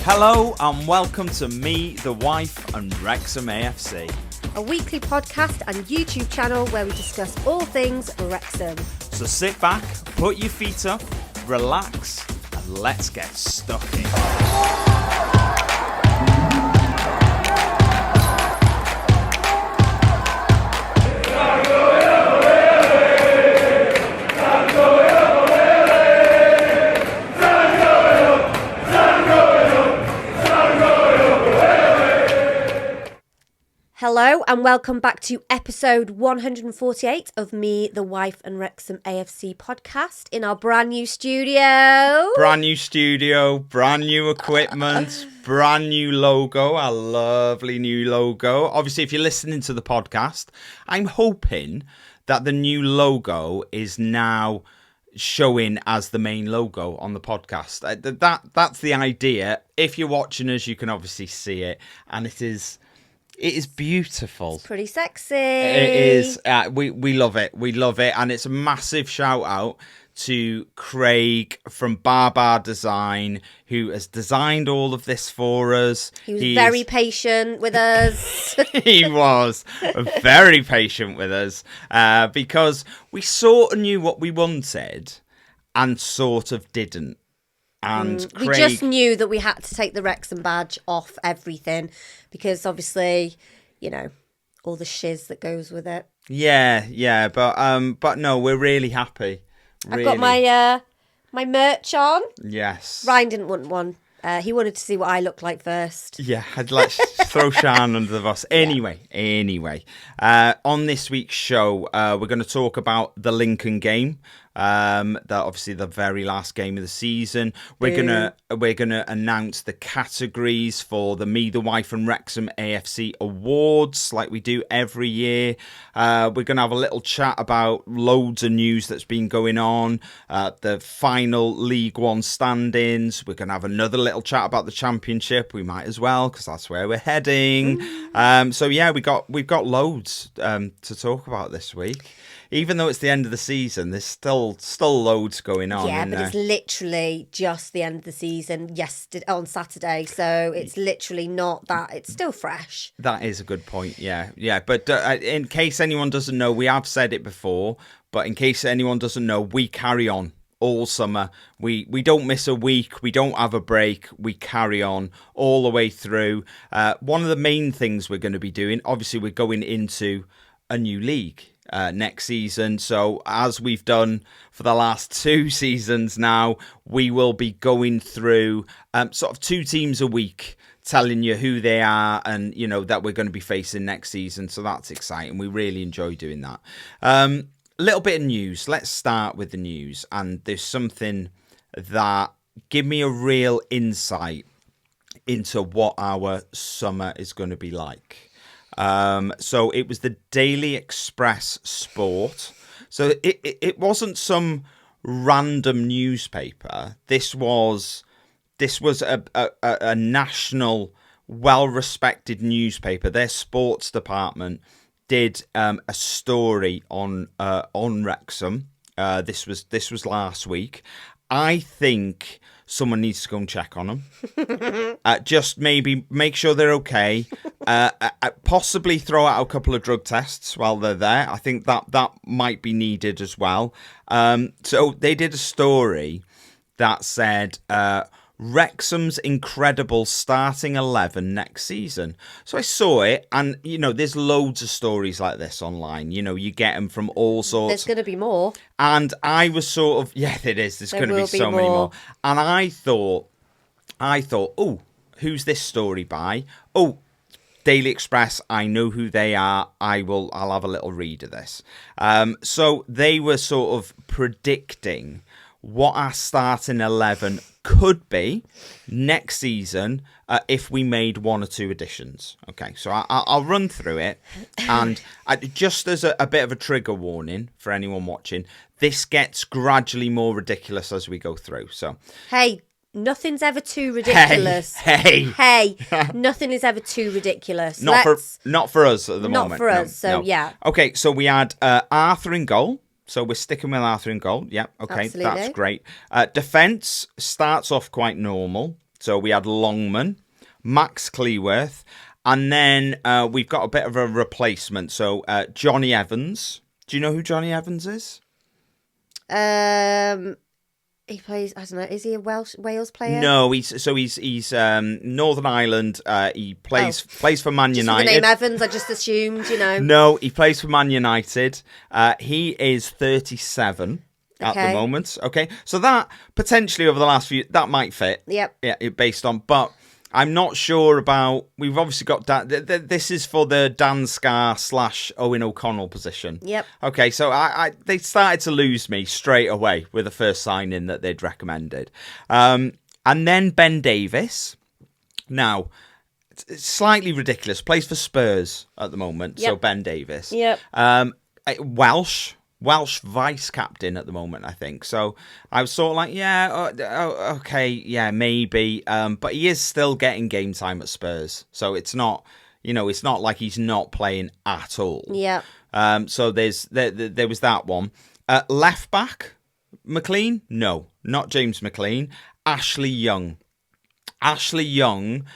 Hello and welcome to Me, the Wife and Wrexham AFC. A weekly podcast and YouTube channel where we discuss all things Wrexham. So sit back, put your feet up, relax and let's get stuck in. Hello and welcome back to episode 148 of Me, the Wife and Wrexham AFC podcast in our brand new studio. Brand new studio, brand new equipment, brand new logo, our lovely new logo. Obviously, if you're listening to the podcast, I'm hoping that the new logo is now showing as the main logo on the podcast. That's the idea. If you're watching us, you can obviously see it, and it is beautiful. It's pretty sexy. It is. We love it. We love it. And it's a massive shout out to Craig from Bar Design, who has designed all of this for us. He was very patient with us. He was very patient with us because we sort of knew what we wanted and sort of didn't. And we just knew that we had to take the Wrexham badge off everything because obviously, you know, all the shiz that goes with it. Yeah, but no, we're really happy. Really. I've got my merch on. Yes. Ryan didn't want one. He wanted to see what I looked like first. Yeah, let's throw Siân under the bus. Anyway, on this week's show, we're going to talk about the Lincoln game. That obviously the very last game of the season. We're gonna announce the categories for the Me, the Wife and Wrexham AFC awards, like we do every year. We're gonna have a little chat about loads of news that's been going on. The final League One standings. We're gonna have another little chat about the Championship. We might as well because that's where we're heading. So yeah, we've got loads to talk about this week. Even though it's the end of the season, there's still loads going on. Yeah, but it's literally just the end of the season on Saturday, so it's literally not that. It's still fresh. That is a good point. Yeah. But in case anyone doesn't know, we have said it before. But in case anyone doesn't know, we carry on all summer. We don't miss a week. We don't have a break. We carry on all the way through. One of the main things we're going to be doing, obviously, we're going into a new league next season. So as we've done for the last 2 seasons now, we will be going through sort of 2 teams a week, telling you who they are and, you know, that we're going to be facing next season. So that's exciting. We really enjoy doing that. Little bit of news. Let's start with the news. And there's something that give me a real insight into what our summer is going to be like. So it was the Daily Express Sport. So it wasn't some random newspaper. This was a national, well-respected newspaper. Their sports department did a story on Wrexham. This was last week. I think someone needs to go and check on them. Just maybe make sure they're okay. Possibly throw out a couple of drug tests while they're there. I think that might be needed as well. So they did a story that said Wrexham's incredible starting 11 next season. So I saw it, and you know, there's loads of stories like this online. You know, you get them from all sorts. There's going to be more. And I was sort of, yeah, there is. There's going to be so many more. And I thought, oh, who's this story by? Oh, Daily Express. I know who they are. I'll have a little read of this. So they were sort of predicting what our starting 11 could be next season if we made 1 or 2 additions. Okay, so I'll run through it. And just as a bit of a trigger warning for anyone watching, this gets gradually more ridiculous as we go through. So, hey, nothing's ever too ridiculous. Hey. Nothing is ever too ridiculous. Not for us at the moment. Not for us, so yeah. Okay, so we had Arthur in goal. So we're sticking with Arthur in goal. Yeah, okay, Absolutely. That's great. Defence starts off quite normal. So we had Longman, Max Cleworth, and then we've got a bit of a replacement. So Johnny Evans. Do you know who Johnny Evans is? He plays. I don't know. Is he a Wales player? No, he's Northern Ireland. He plays for Man United. The name Evans, I just assumed. No, he plays for Man United. He is 37 at the moment. Okay, so that potentially over the last few that might fit. Yep. Yeah, based on, but I'm not sure about. We've obviously got this is for the Dan Scarr / Owen O'Connell position. Yep. Okay, so they started to lose me straight away with the first signing that they'd recommended, and then Ben Davis. Now, it's slightly ridiculous. Plays for Spurs at the moment. Yep. So Ben Davis. Yep. Welsh vice captain at the moment, I think. So I was sort of like, yeah, okay, yeah, maybe. But he is still getting game time at Spurs. So it's not, it's not like he's not playing at all. Yeah. So there was that one. Left back, McLean? No, not James McLean. Ashley Young. Ashley Young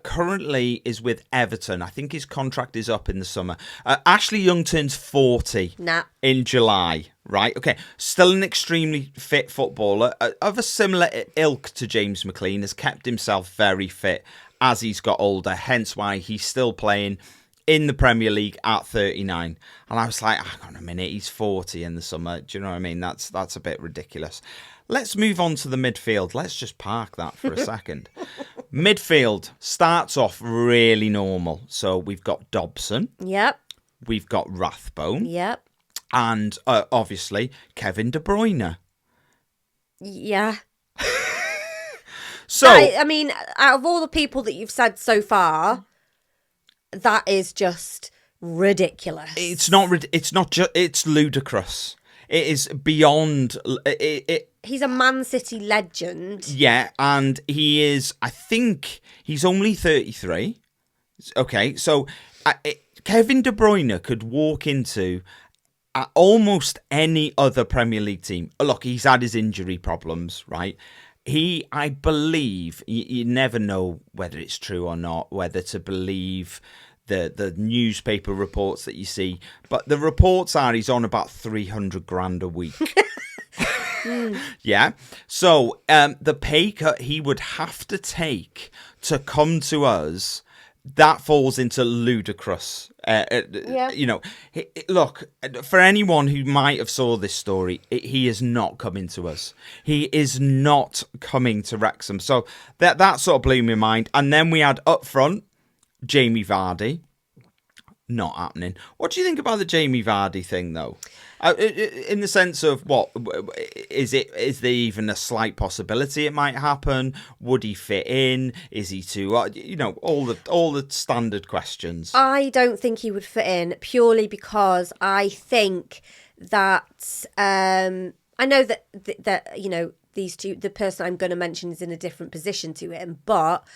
currently is with Everton. I think his contract is up in the summer. Ashley Young turns 40 in July, right? Okay, still an extremely fit footballer of a similar ilk to James McLean, has kept himself very fit as he's got older, hence why he's still playing in the Premier League at 39. And I was like, hang on a minute, he's 40 in the summer. Do you know what I mean? That's a bit ridiculous. Let's move on to the midfield. Let's just park that for a second. Midfield starts off really normal. So we've got Dobson. Yep. We've got Rathbone. Yep. And obviously Kevin De Bruyne. Yeah. So I mean, out of all the people that you've said so far, that is just ridiculous. It's ludicrous. It is beyond He's a Man City legend. Yeah, and he is, I think he's only 33. Okay, so Kevin De Bruyne could walk into almost any other Premier League team. Look, he's had his injury problems, right? I believe, you never know whether it's true or not, whether to believe the newspaper reports that you see, but the reports are he's on about 300 grand a week. Yeah. So the pay cut he would have to take to come to us, that falls into ludicrous. Yeah. Look, for anyone who might have saw this story, he is not coming to us. He is not coming to Wrexham. So that sort of blew my mind. And then we had up front Jamie Vardy. Not happening. What do you think about the Jamie Vardy thing, though? In the sense of what is there even a slight possibility it might happen? Would he fit in? Is he too? All the standard questions. I don't think he would fit in purely because I think that I know that these two, the person I'm going to mention is in a different position to him, but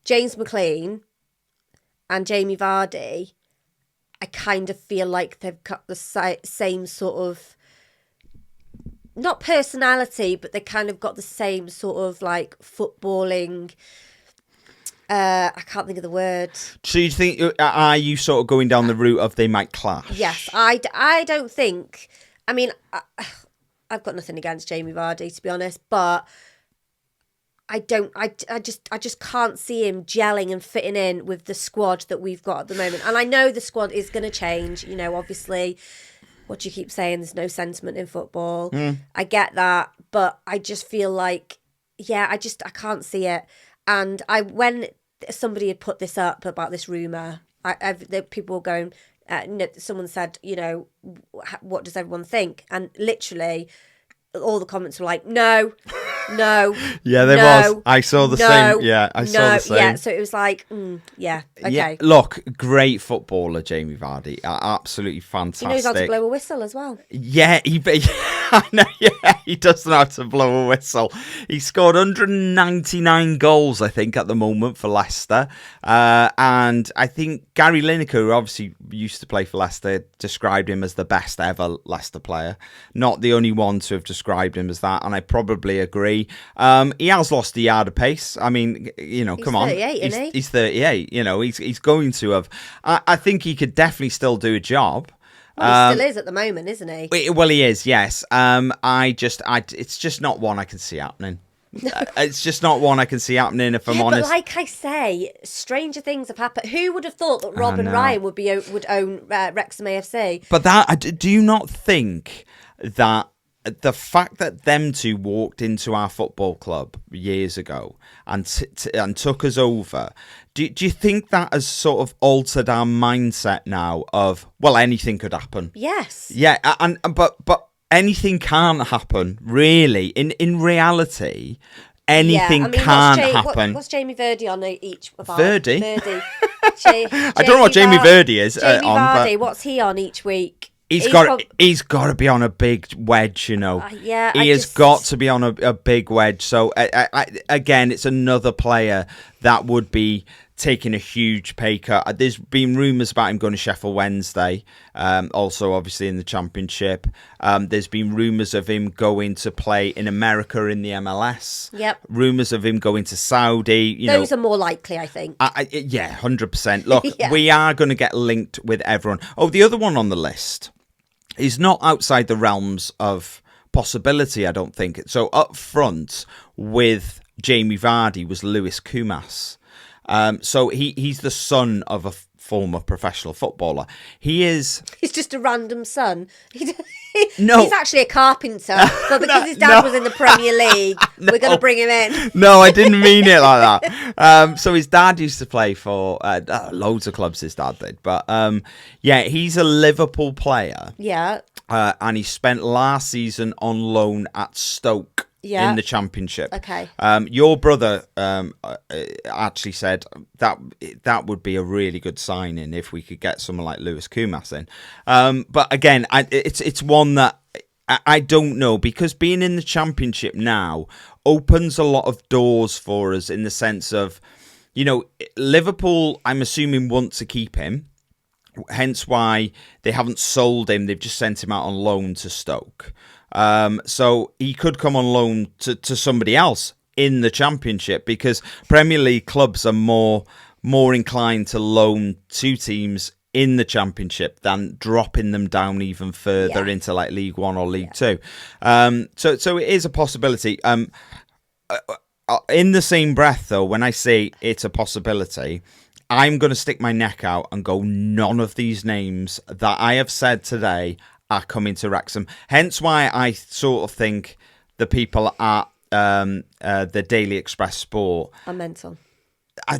James McLean and Jamie Vardy, I kind of feel like they've got the same sort of, not personality, but they kind of got the same sort of like footballing. I can't think of the word. So you think, are you sort of going down the route of they might clash? Yes, I don't think. I mean, I've got nothing against Jamie Vardy, to be honest, but I just can't see him gelling and fitting in with the squad that we've got at the moment. And I know the squad is going to change. Obviously, what do you keep saying? There's no sentiment in football. I get that, but I just feel like, I can't see it. And when somebody had put this up about this rumour, people were going, someone said, what does everyone think? And literally, all the comments were like, no. Yeah, there was. I saw the same. Yeah, I saw the same. Yeah, so it was like, okay. Yeah, look, great footballer, Jamie Vardy. Absolutely fantastic. He knows how to blow a whistle as well. Yeah, I know. Yeah, he does know how to blow a whistle. He scored 199 goals, I think, at the moment for Leicester. And I think Gary Lineker, who obviously used to play for Leicester, described him as the best ever Leicester player. Not the only one to have described him as that, and I probably agree. Vardy. He has lost a yard of pace. I mean, come on. 38, isn't he? He's 38. He's going to have. I think he could definitely still do a job. Well, he still is at the moment, isn't he? Well, he is, yes. It's just not one I can see happening. It's just not one I can see happening, if I'm honest. But like I say, stranger things have happened. Who would have thought that Rob and Ryan would own Wrexham AFC? But do you not think that the fact that them two walked into our football club years ago and took us over, do you think that has sort of altered our mindset now of, well, anything could happen? Yes. Yeah, but anything can't happen, really. In reality, anything can't happen. What's Jamie Vardy on each of our... Verdi? I don't know what Jamie Vardy is Jamie on. Vardy, what's he on each week? He's got to be on a big wedge, He has got to be on a big wedge. So, again, it's another player that would be taking a huge pay cut. There's been rumours about him going to Sheffield Wednesday, also obviously in the Championship. There's been rumours of him going to play in America in the MLS. Yep. Rumours of him going to Saudi. Those are more likely, I think. Yeah, 100%. Look, we are going to get linked with everyone. Oh, the other one on the list is not outside the realms of possibility, I don't think. So up front with Jamie Vardy was Lewis Kumas. So he's the son of a former professional footballer. He's just a random son. No. He's actually a carpenter, but because his dad was in the Premier League, we're going to bring him in. No, I didn't mean it like that. So his dad used to play for loads of clubs, his dad did. But he's a Liverpool player. Yeah. And he spent last season on loan at Stoke. In the Championship. Okay. Your brother actually said that would be a really good signing if we could get someone like Lewis Kumas in. But again, it's one that I don't know, because being in the Championship now opens a lot of doors for us in the sense of, Liverpool, I'm assuming, want to keep him. Hence why they haven't sold him. They've just sent him out on loan to Stoke. So he could come on loan to somebody else in the Championship, because Premier League clubs are more inclined to loan to teams in the Championship than dropping them down even further into like League One or League Two. So it is a possibility. In the same breath, though, when I say it's a possibility, I'm going to stick my neck out and go, none of these names that I have said today are coming to Wrexham. Hence why I sort of think the people at the Daily Express Sport are mental.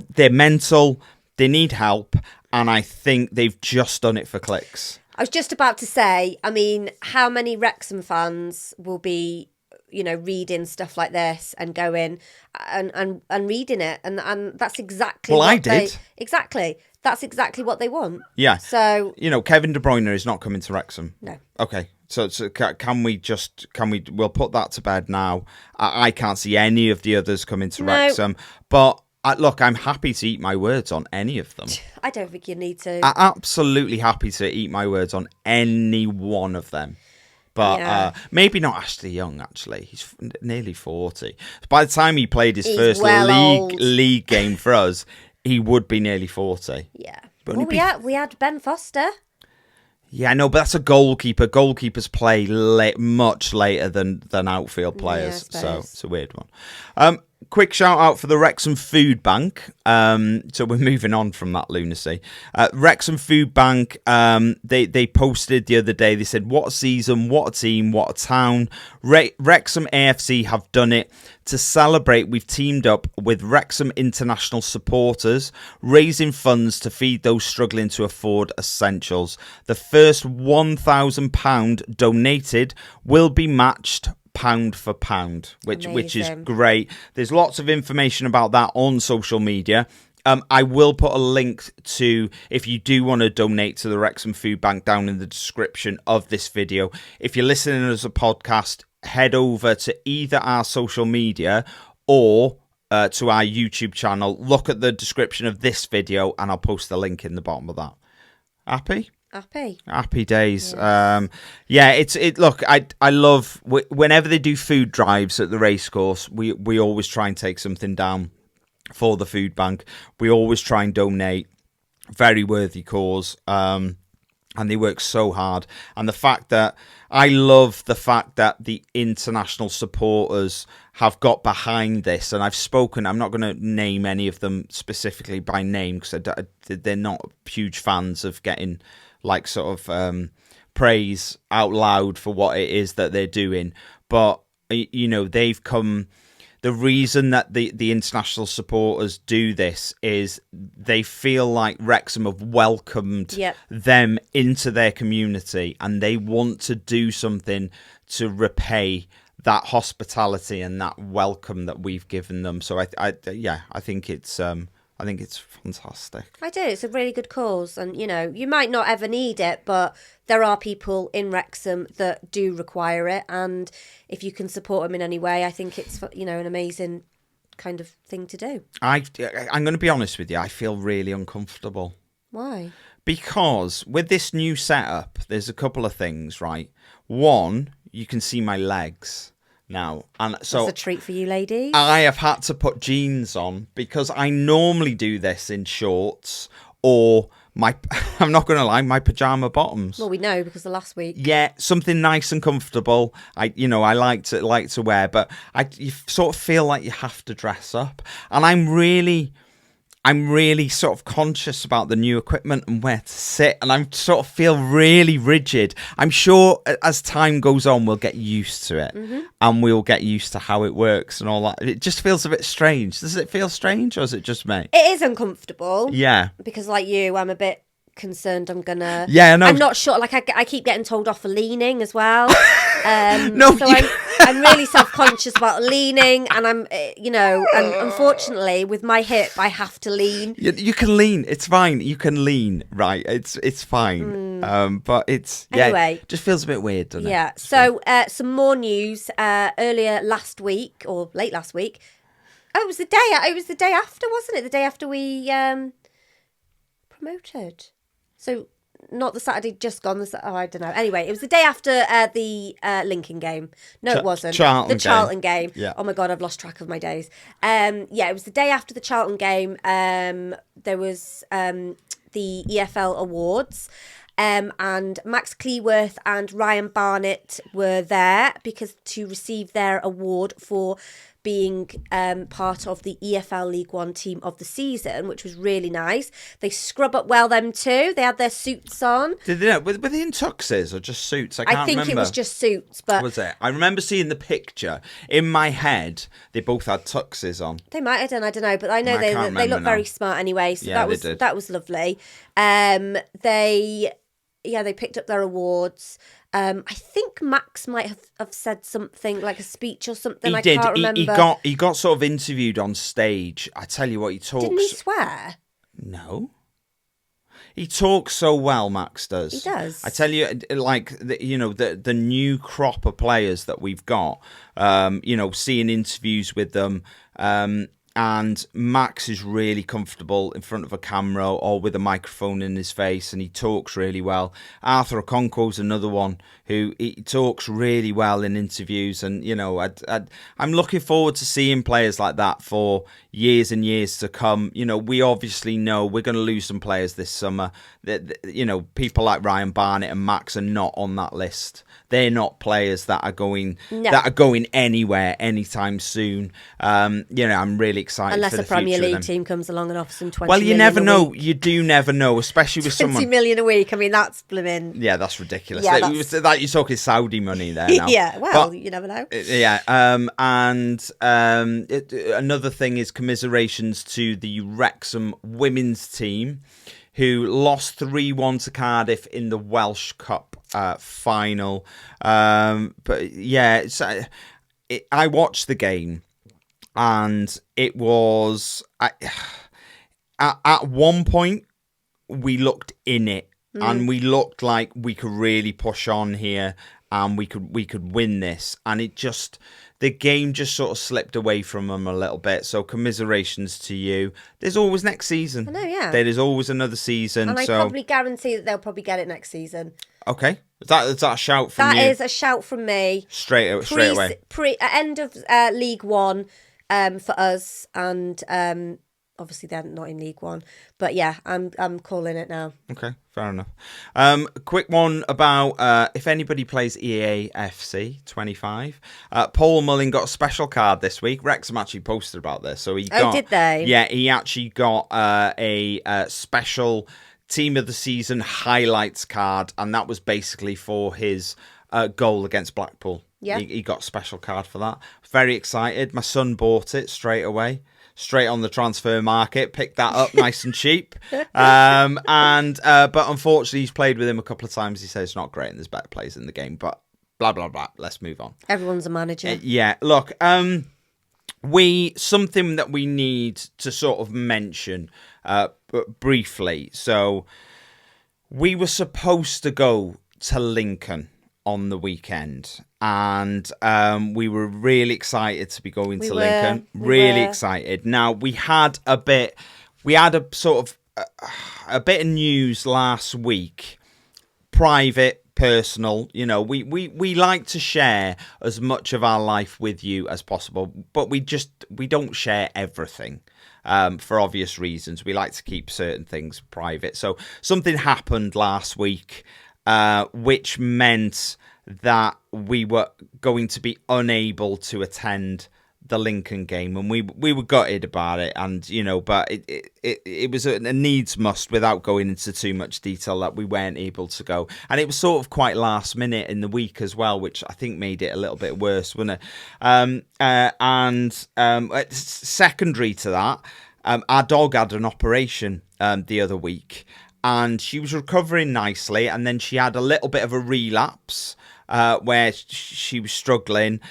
They're mental. They need help. And I think they've just done it for clicks. I was just about to say, I mean, how many Wrexham fans will be, reading stuff like this and going and reading it, and that's exactly. Well, I did. Exactly. That's exactly what they want. Yeah. So Kevin De Bruyne is not coming to Wrexham. No. Okay. So we'll put that to bed now. I can't see any of the others coming to Wrexham, but. Look, I'm happy to eat my words on any of them. I don't think you need to. I'm absolutely happy to eat my words on any one of them. But maybe not Ashley Young, actually. He's nearly 40. By the time he played his first league game for us, he would be nearly 40. Yeah. Well, we had Ben Foster. Yeah, I know, but that's a goalkeeper. Goalkeepers play much later than outfield players. So it's a weird one. Quick shout out for the Wrexham Food Bank. So we're moving on from that lunacy. Wrexham Food Bank, they posted the other day. They said, what a season, what a team, what a town. Wrexham AFC have done it. To celebrate, we've teamed up with Wrexham International supporters, raising funds to feed those struggling to afford essentials. The first £1,000 donated will be matched pound for pound, which is great. There's lots of information about that on social media. I will put a link to, if you do want to donate to the Wrexham Food Bank, down in the description of this video. If you're listening as a podcast, head over to either our social media or to our YouTube channel. Look at the description of this video and I'll post the link in the bottom of that. Happy? Happy days. Yes. Look, I love whenever they do food drives at the racecourse. We always try and take something down for the food bank. We always try and donate. Very worthy cause. And they work so hard. And I love the fact that the international supporters have got behind this. And I'm not going to name any of them specifically by name because they're not huge fans of getting like sort of praise out loud for what it is that they're doing. But, they've come... The reason that the international supporters do this is they feel like Wrexham have welcomed them into their community and they want to do something to repay that hospitality and that welcome that we've given them. So I think it's fantastic. I do. It's a really good cause, and you might not ever need it, but there are people in Wrexham that do require it, and if you can support them in any way, I think it's an amazing kind of thing to do. I'm going to be honest with you. I feel really uncomfortable. Why? Because with this new setup, there's a couple of things, right? One, you can see my legs now, and so that's a treat for you ladies. I have had to put jeans on because I normally do this in shorts or I'm not going to lie, my pajama bottoms. Well, we know because of last week. Yeah, something nice and comfortable. I like to wear, but you sort of feel like you have to dress up, and I'm really sort of conscious about the new equipment and where to sit, and I sort of feel really rigid. I'm sure as time goes on, we'll get used to it, and we'll get used to how it works and all that. It just feels a bit strange. Does it feel strange, or is it just me? It is uncomfortable. Yeah. Because like you, I'm a bit concerned I'm gonna... Yeah, no. I'm not sure. Like, I keep getting told off for leaning as well. No, so I'm really self-conscious about leaning, and I'm, and unfortunately with my hip, I have to lean. You can lean. It's fine. You can lean. Right. It's fine. But it's anyway, it just feels a bit weird, doesn't it? Yeah. So some more news. Earlier last week or late last week. Oh, it was the day after, wasn't it? The day after we promoted. So not the Saturday just gone. I don't know. Anyway, it was the day after the Lincoln game. No, it wasn't. The Charlton game. Yeah. Oh my God, I've lost track of my days. It was the day after the Charlton game. There was the EFL Awards. And Max Cleworth and Ryan Barnett were there to receive their award for being part of the EFL League One team of the season, which was really nice. They scrub up well, them too. They had their suits on. Did they? Were they in tuxes or just suits? I can't remember. It was just suits, but was it? I remember seeing the picture in my head. They both had tuxes on. They might have done. I don't know, but I know they look very smart anyway. So yeah, that was lovely. They picked up their awards. I think Max might have said something like a speech or something. He did. Can't remember. He got sort of interviewed on stage. I tell you what, he talks. Didn't he swear? No. He talks so well, Max does. He does. I tell you, like the new crop of players that we've got. Seeing interviews with them. And Max is really comfortable in front of a camera or with a microphone in his face, and he talks really well. Arthur Okonkwo's another one who he talks really well in interviews, and I'm looking forward to seeing players like that for years and years to come. We obviously know we're going to lose some players this summer. People like Ryan Barnett and Max are not on that list. They're not players that are going anywhere anytime soon. I'm really excited unless for the a Premier future League team comes along and offers them 20 well, million you never know. week. You do never know, especially with 20 someone. million a week. I mean, that's blooming. Yeah, that's ridiculous. Yeah, that you're talking Saudi money there now. Yeah, well, you never know. Yeah, another thing is commiserations to the Wrexham women's team, who lost 3-1 to Cardiff in the Welsh Cup final. But yeah, I watched the game, and it was at one point we looked in it, and we looked like we could really push on here and we could win this. And the game just sort of slipped away from them a little bit. So commiserations to you. There's always next season. I know, yeah. There is always another season. And I probably guarantee that they'll probably get it next season. Okay. Is that a shout from you? That is a shout from me. Straight away. End of League One for us, and obviously they're not in League One. But yeah, I'm calling it now. Okay, fair enough. Quick one about if anybody plays EAFC 25. Paul Mullin got a special card this week. Wrexham actually posted about this. So he got, did they? Yeah, he actually got a special Team of the Season highlights card, and that was basically for his goal against Blackpool. Yeah. He got a special card for that. Very excited. My son bought it straight away. Straight on the transfer market, picked that up nice and cheap. But unfortunately, he's played with him a couple of times. He says it's not great and there's better players in the game, but blah, blah, blah. Let's move on. Everyone's a manager. Yeah, look, something that we need to sort of mention briefly. So we were supposed to go to Lincoln on the weekend, and we were really excited to be going to Lincoln. Really excited. Now we had a bit of news last week, private, personal. You know, we like to share as much of our life with you as possible, but we don't share everything. For obvious reasons, we like to keep certain things private. So something happened last week, which meant that we were going to be unable to attend the Lincoln game, and we were gutted about it, and but it was a needs must, without going into too much detail, that we weren't able to go, and it was sort of quite last minute in the week as well, which I think made it a little bit worse, wasn't it? Secondary to that, our dog had an operation the other week, and she was recovering nicely, and then she had a little bit of a relapse where she was struggling.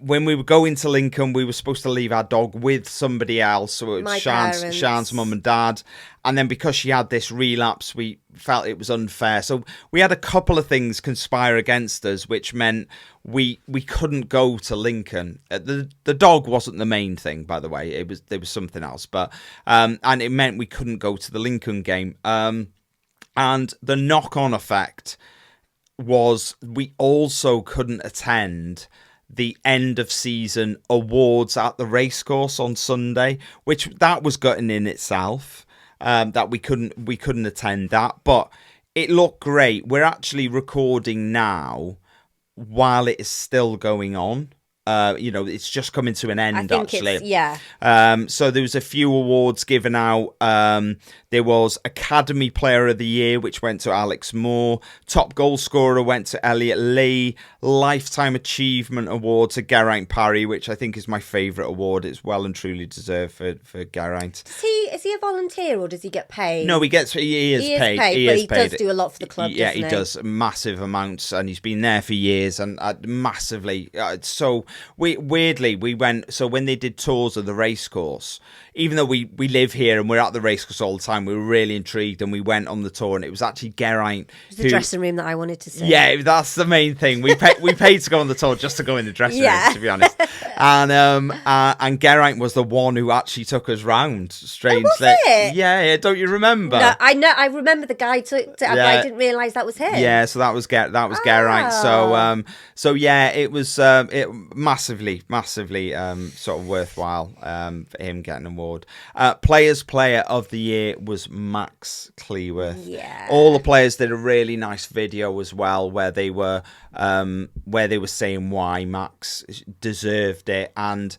When we were going to Lincoln, we were supposed to leave our dog with somebody else. So it was Sian's mum and dad. And then because she had this relapse, we felt it was unfair. So we had a couple of things conspire against us, which meant we couldn't go to Lincoln. The dog wasn't the main thing, by the way. There was something else. But and it meant we couldn't go to the Lincoln game. And the knock-on effect was we also couldn't attend the end of season awards at the racecourse on Sunday, which that was gutting in itself, that we couldn't attend that, but it looked great. We're actually recording now while it is still going on. It's just coming to an end, actually. So there was a few awards given out. There was Academy Player of the Year, which went to Alex Moore. Top Goal Scorer went to Elliot Lee. Lifetime Achievement Award to Geraint Parry, which I think is my favourite award. It's well and truly deserved for Geraint. Is he a volunteer or does he get paid? No, he is paid. But he does do a lot for the club. Yeah, he does massive amounts, and he's been there for years, and massively. So weirdly, we went. So when they did tours of the racecourse, even though we live here and we're at the racecourse all the time, we were really intrigued, and we went on the tour, and it was actually Geraint. It was the dressing room that I wanted to see. Yeah, that's the main thing. We paid to go on the tour just to go in the dressing room, to be honest. And Geraint was the one who actually took us round. Strangely, it? Yeah. Don't you remember? No, I know. I remember the guy took it, but I didn't realise that was him. Yeah, so that was Geraint. So yeah, it was massively sort of worthwhile for him getting an award. Players Player of the Year was Max Cleworth. Yeah. All the players did a really nice video as well, where they were saying why Max deserved it, and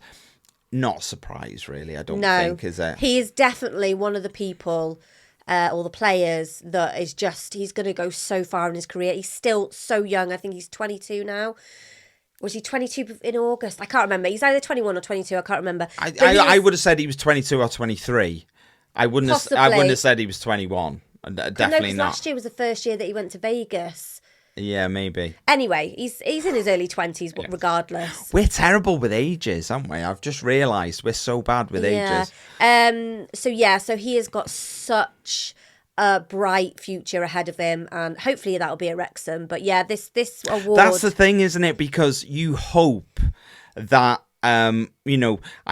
not surprised really. I don't think, is it? He is definitely one of the people, or the players, that is just, he's going to go so far in his career. He's still so young. I think he's 22 now. Was he 22 in August? I can't remember. He's either 21 or 22. I can't remember. I would have said he was 22 or 23. I wouldn't have said he was 21. Definitely not. Last year was the first year that he went to Vegas. Yeah, maybe. Anyway, he's in his early 20s, but regardless. We're terrible with ages, aren't we? I've just realised we're so bad with ages. So he has got such a bright future ahead of him, and hopefully that'll be at Wrexham. But yeah, this award. That's the thing, isn't it? Because you hope that I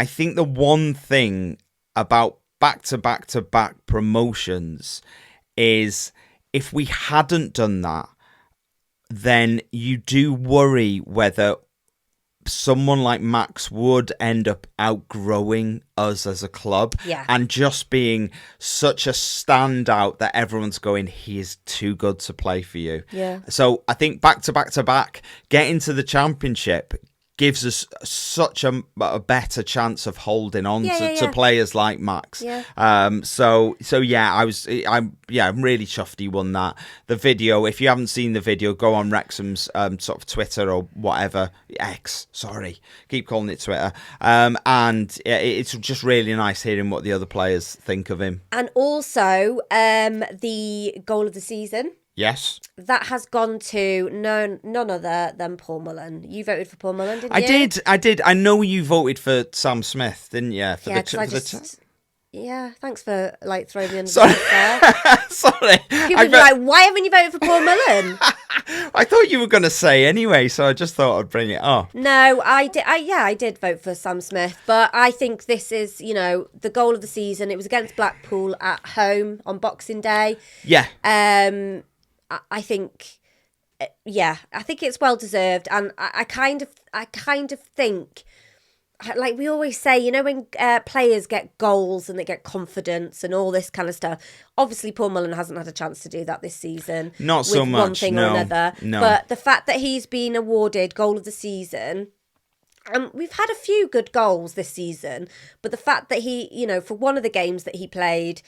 think the one thing about back-to-back-to-back promotions is if we hadn't done that, then you do worry whether someone like Max would end up outgrowing us as a club and just being such a standout that everyone's going, he is too good to play for you. Yeah. So I think back-to-back-to-back, getting to the Championship gives us such a better chance of holding on to players like Max. Yeah. So yeah, I'm really chuffed he won that. The video, if you haven't seen the video, go on Wrexham's sort of Twitter or whatever, X, sorry, keep calling it Twitter. And it's just really nice hearing what the other players think of him. And also the goal of the season. Yes. That has gone to none other than Paul Mullen. You voted for Paul Mullen, didn't you? I did. I know you voted for Sam Smith, didn't you? Yeah, thanks for throwing me under Sorry. the bus there. Sorry. People would be like, why haven't you voted for Paul Mullen? I thought you were going to say anyway, so I just thought I'd bring it up. No, I did vote for Sam Smith, but I think this is, the goal of the season. It was against Blackpool at home on Boxing Day. Yeah. I think it's well deserved, and I kind of think, like we always say, when players get goals and they get confidence and all this kind of stuff. Obviously, Paul Mullen hasn't had a chance to do that this season. Not so much. One thing or another. No. But the fact that he's been awarded goal of the season. We've had a few good goals this season, but the fact that he, for one of the games that he played.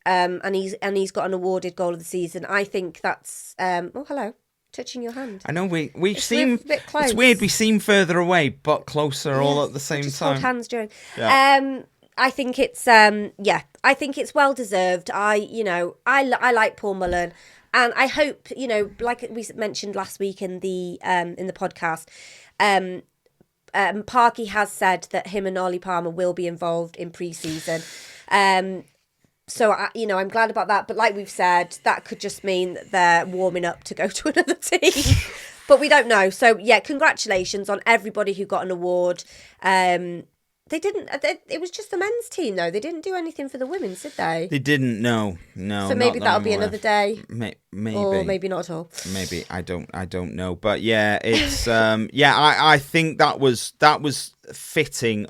And he's got an awarded goal of the season. I think that's oh, hello, touching your hand. I know we seem a bit close. It's weird. We seem further away but closer all at the same just time. Hold hands during. Yeah. I think it's I think it's well deserved. I like Paul Mullen, and I hope like we mentioned last week in the podcast. Parky has said that him and Ollie Palmer will be involved in pre-season. So, I'm glad about that. But like we've said, that could just mean that they're warming up to go to another team. But we don't know. So, yeah, congratulations on everybody who got an award. It was just the men's team, though. They didn't do anything for the women's, did they? They didn't, no. So maybe that'll be another day. Maybe. Or maybe not at all. Maybe. I don't know. But yeah, it's, I think that was fitting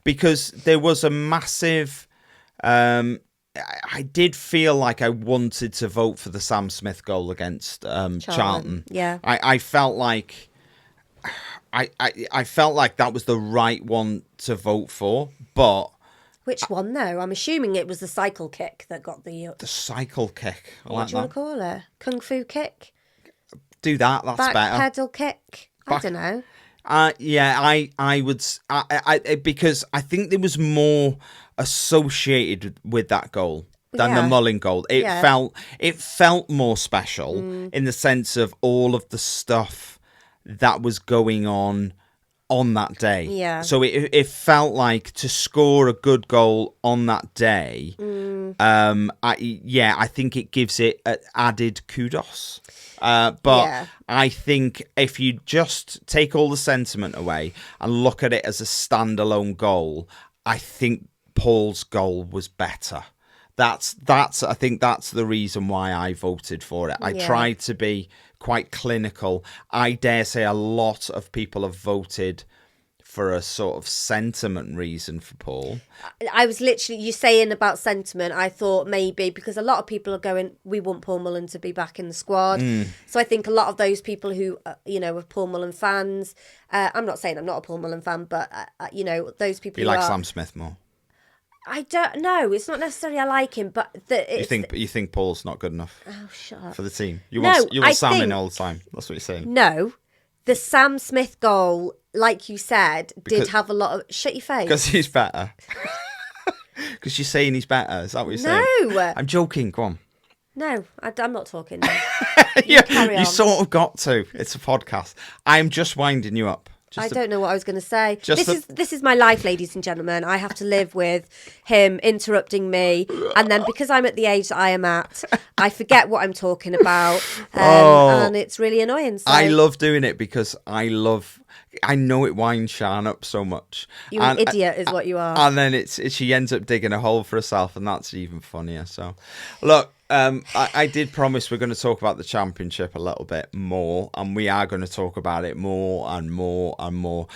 because there was a massive, I did feel like I wanted to vote for the Sam Smith goal against Charlton. Yeah, I felt like I felt like that was the right one to vote for, but which one though? I'm assuming it was the cycle kick that got the cycle kick. What do you want to call it? Kung fu kick? Do that. That's back better. Pedal kick. I don't know. I would because I think there was more associated with that goal than the Mullen goal. It felt more special in the sense of all of the stuff that was going on that day. Yeah. So it felt like to score a good goal on that day. I think it gives it added kudos. But I think if you just take all the sentiment away and look at it as a standalone goal, I think Paul's goal was better. I think that's the reason why I voted for it. I tried to be quite clinical. I dare say a lot of people have voted for a sort of sentiment reason for Paul. I was literally, you saying about sentiment, I thought maybe because a lot of people are going, we want Paul Mullen to be back in the squad. So I think a lot of those people who, are Paul Mullen fans, I'm not saying I'm not a Paul Mullen fan, but, those people You like Sam Smith more? I don't know. It's not necessarily I like him, but you think Paul's not good enough? Oh, shut up. For the team. You want Sam in all the time. That's what you're saying. No. The Sam Smith goal, like you said, did have a lot of... Shut your face. Because he's better. Because you're saying he's better. Is that what you're saying? No. I'm joking. Go on. No, I'm not talking now. You sort of got to. It's a podcast. I'm just winding you up. I don't know what I was going to say. Just This is my life, ladies and gentlemen. I have to live with him interrupting me, and then because I'm at the age that I am at, I forget what I'm talking about, and it's really annoying. So. I love doing it because I know it winds Sian up so much. You're an idiot is what you are. And then she ends up digging a hole for herself, and that's even funnier. So, look, I did promise we're going to talk about the Championship a little bit more, and we are going to talk about it more and more and more.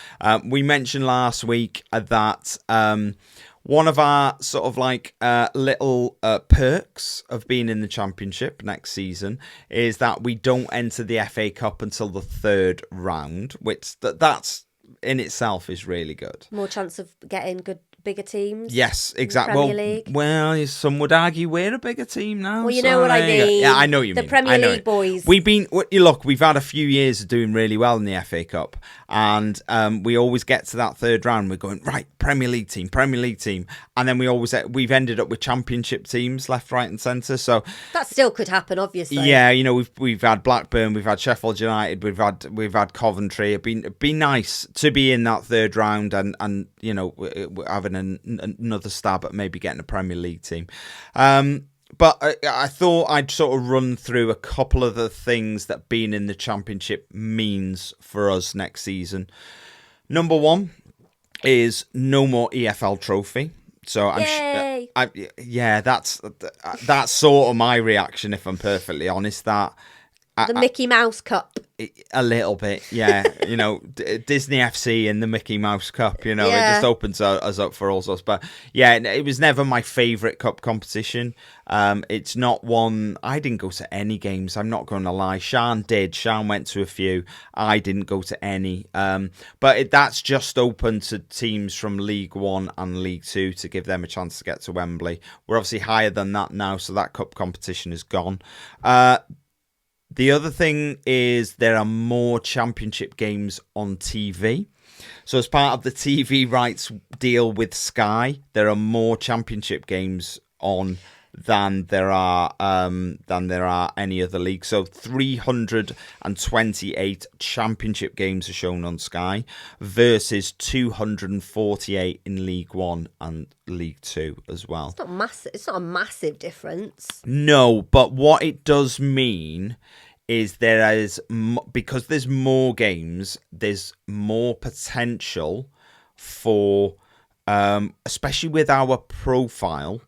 We mentioned last week that one of our sort of like little perks of being in the Championship next season is that we don't enter the FA Cup until the third round, which that's in itself is really good. More chance of getting good, bigger teams. Yes, exactly. Premier League. Well, some would argue we're a bigger team now. Well, you know what I mean. Yeah, I know what you mean. The Premier League boys. We've had a few years of doing really well in the FA Cup, and we always get to that third round. We're going right, Premier League team, and then we've ended up with Championship teams left, right, and centre. So that still could happen, obviously. Yeah, we've had Blackburn, we've had Sheffield United, we've had Coventry. It'd be nice to be in that third round and having another stab at maybe getting a Premier League team. But I thought I'd sort of run through a couple of the things that being in the Championship means for us next season. Number one is no more EFL trophy. So that's sort of my reaction, if I'm perfectly honest. That the Mickey Mouse Cup. A little bit, yeah. Disney FC and the Mickey Mouse Cup, it just opens us up for all sorts. But yeah, it was never my favourite cup competition. It's not one, I didn't go to any games, I'm not going to lie. Sian did. Sian went to a few. I didn't go to any. But that's just open to teams from League One and League Two to give them a chance to get to Wembley. We're obviously higher than that now, so that cup competition is gone. The other thing is there are more Championship games on TV. So as part of the TV rights deal with Sky, there are more Championship games on than there are any other league. So 328 Championship games are shown on Sky versus 248 in League One and League Two as well. It's not massive. It's not a massive difference. No, but what it does mean is because there's more games, there's more potential for, especially with our profile,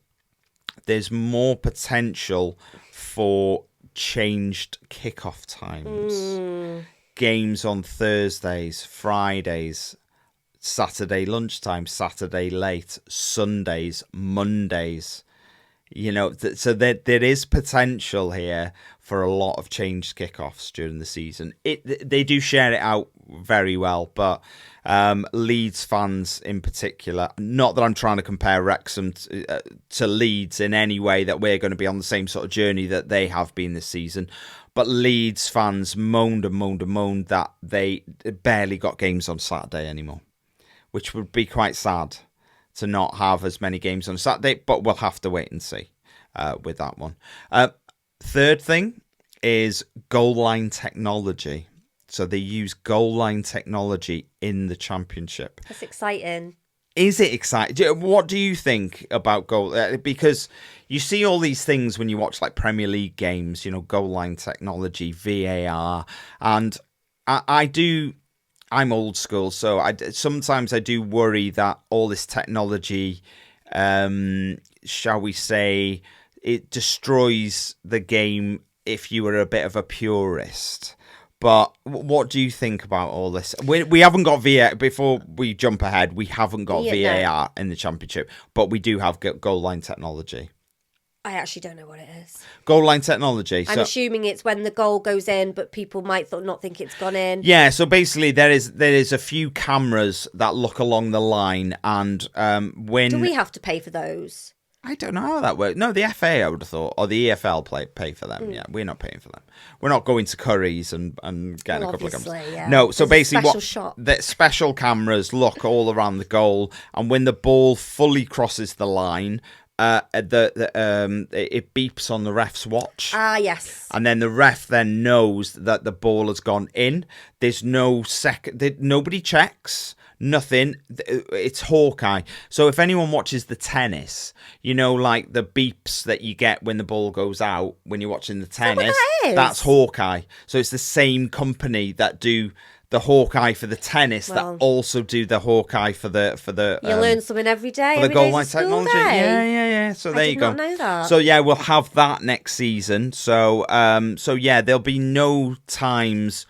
there's more potential for changed kickoff times. Games on Thursdays, Fridays, Saturday lunchtime, Saturday late, Sundays, Mondays. So there is potential here for a lot of changed kickoffs during the season. They do share it out very well, but Leeds fans in particular, not that I'm trying to compare Wrexham to Leeds in any way, that we're going to be on the same sort of journey that they have been this season, but Leeds fans moaned that they barely got games on Saturday anymore, which would be quite sad to not have as many games on Saturday, but we'll have to wait and see with that one. Third thing is goal line technology. So they use goal line technology in the Championship. That's exciting. Is it exciting? What do you think about goal? Because you see all these things when you watch like Premier League games, goal line technology, VAR, and I'm old school, so sometimes I do worry that all this technology, shall we say, it destroys the game if you were a bit of a purist. But what do you think about all this? We haven't got VAR, before we jump ahead, we haven't got VAR in the Championship, but we do have goal line technology. I actually don't know what it is. Goal line technology. I'm assuming it's when the goal goes in, but people might not think it's gone in. Yeah, so basically there is a few cameras that look along the line, and when... Do we have to pay for those? I don't know how that works. No, the FA, I would have thought, or the EFL pay for them. Yeah, we're not paying for them. We're not going to Curry's and getting a couple of cameras. Yeah. No, so basically the special cameras look all around the goal, and when the ball fully crosses the line, it beeps on the ref's watch. Ah, yes. And then the ref then knows that the ball has gone in. There's no nobody checks. Nothing. It's Hawkeye. So if anyone watches the tennis, like the beeps that you get when the ball goes out when you're watching the tennis, that's Hawkeye. So it's the same company that do the Hawkeye for the tennis that also do the Hawkeye for the. You learn something every day. For the goal line technology. Yeah. So there you go. I did not know that. So yeah, we'll have that next season. So yeah, there'll be no times.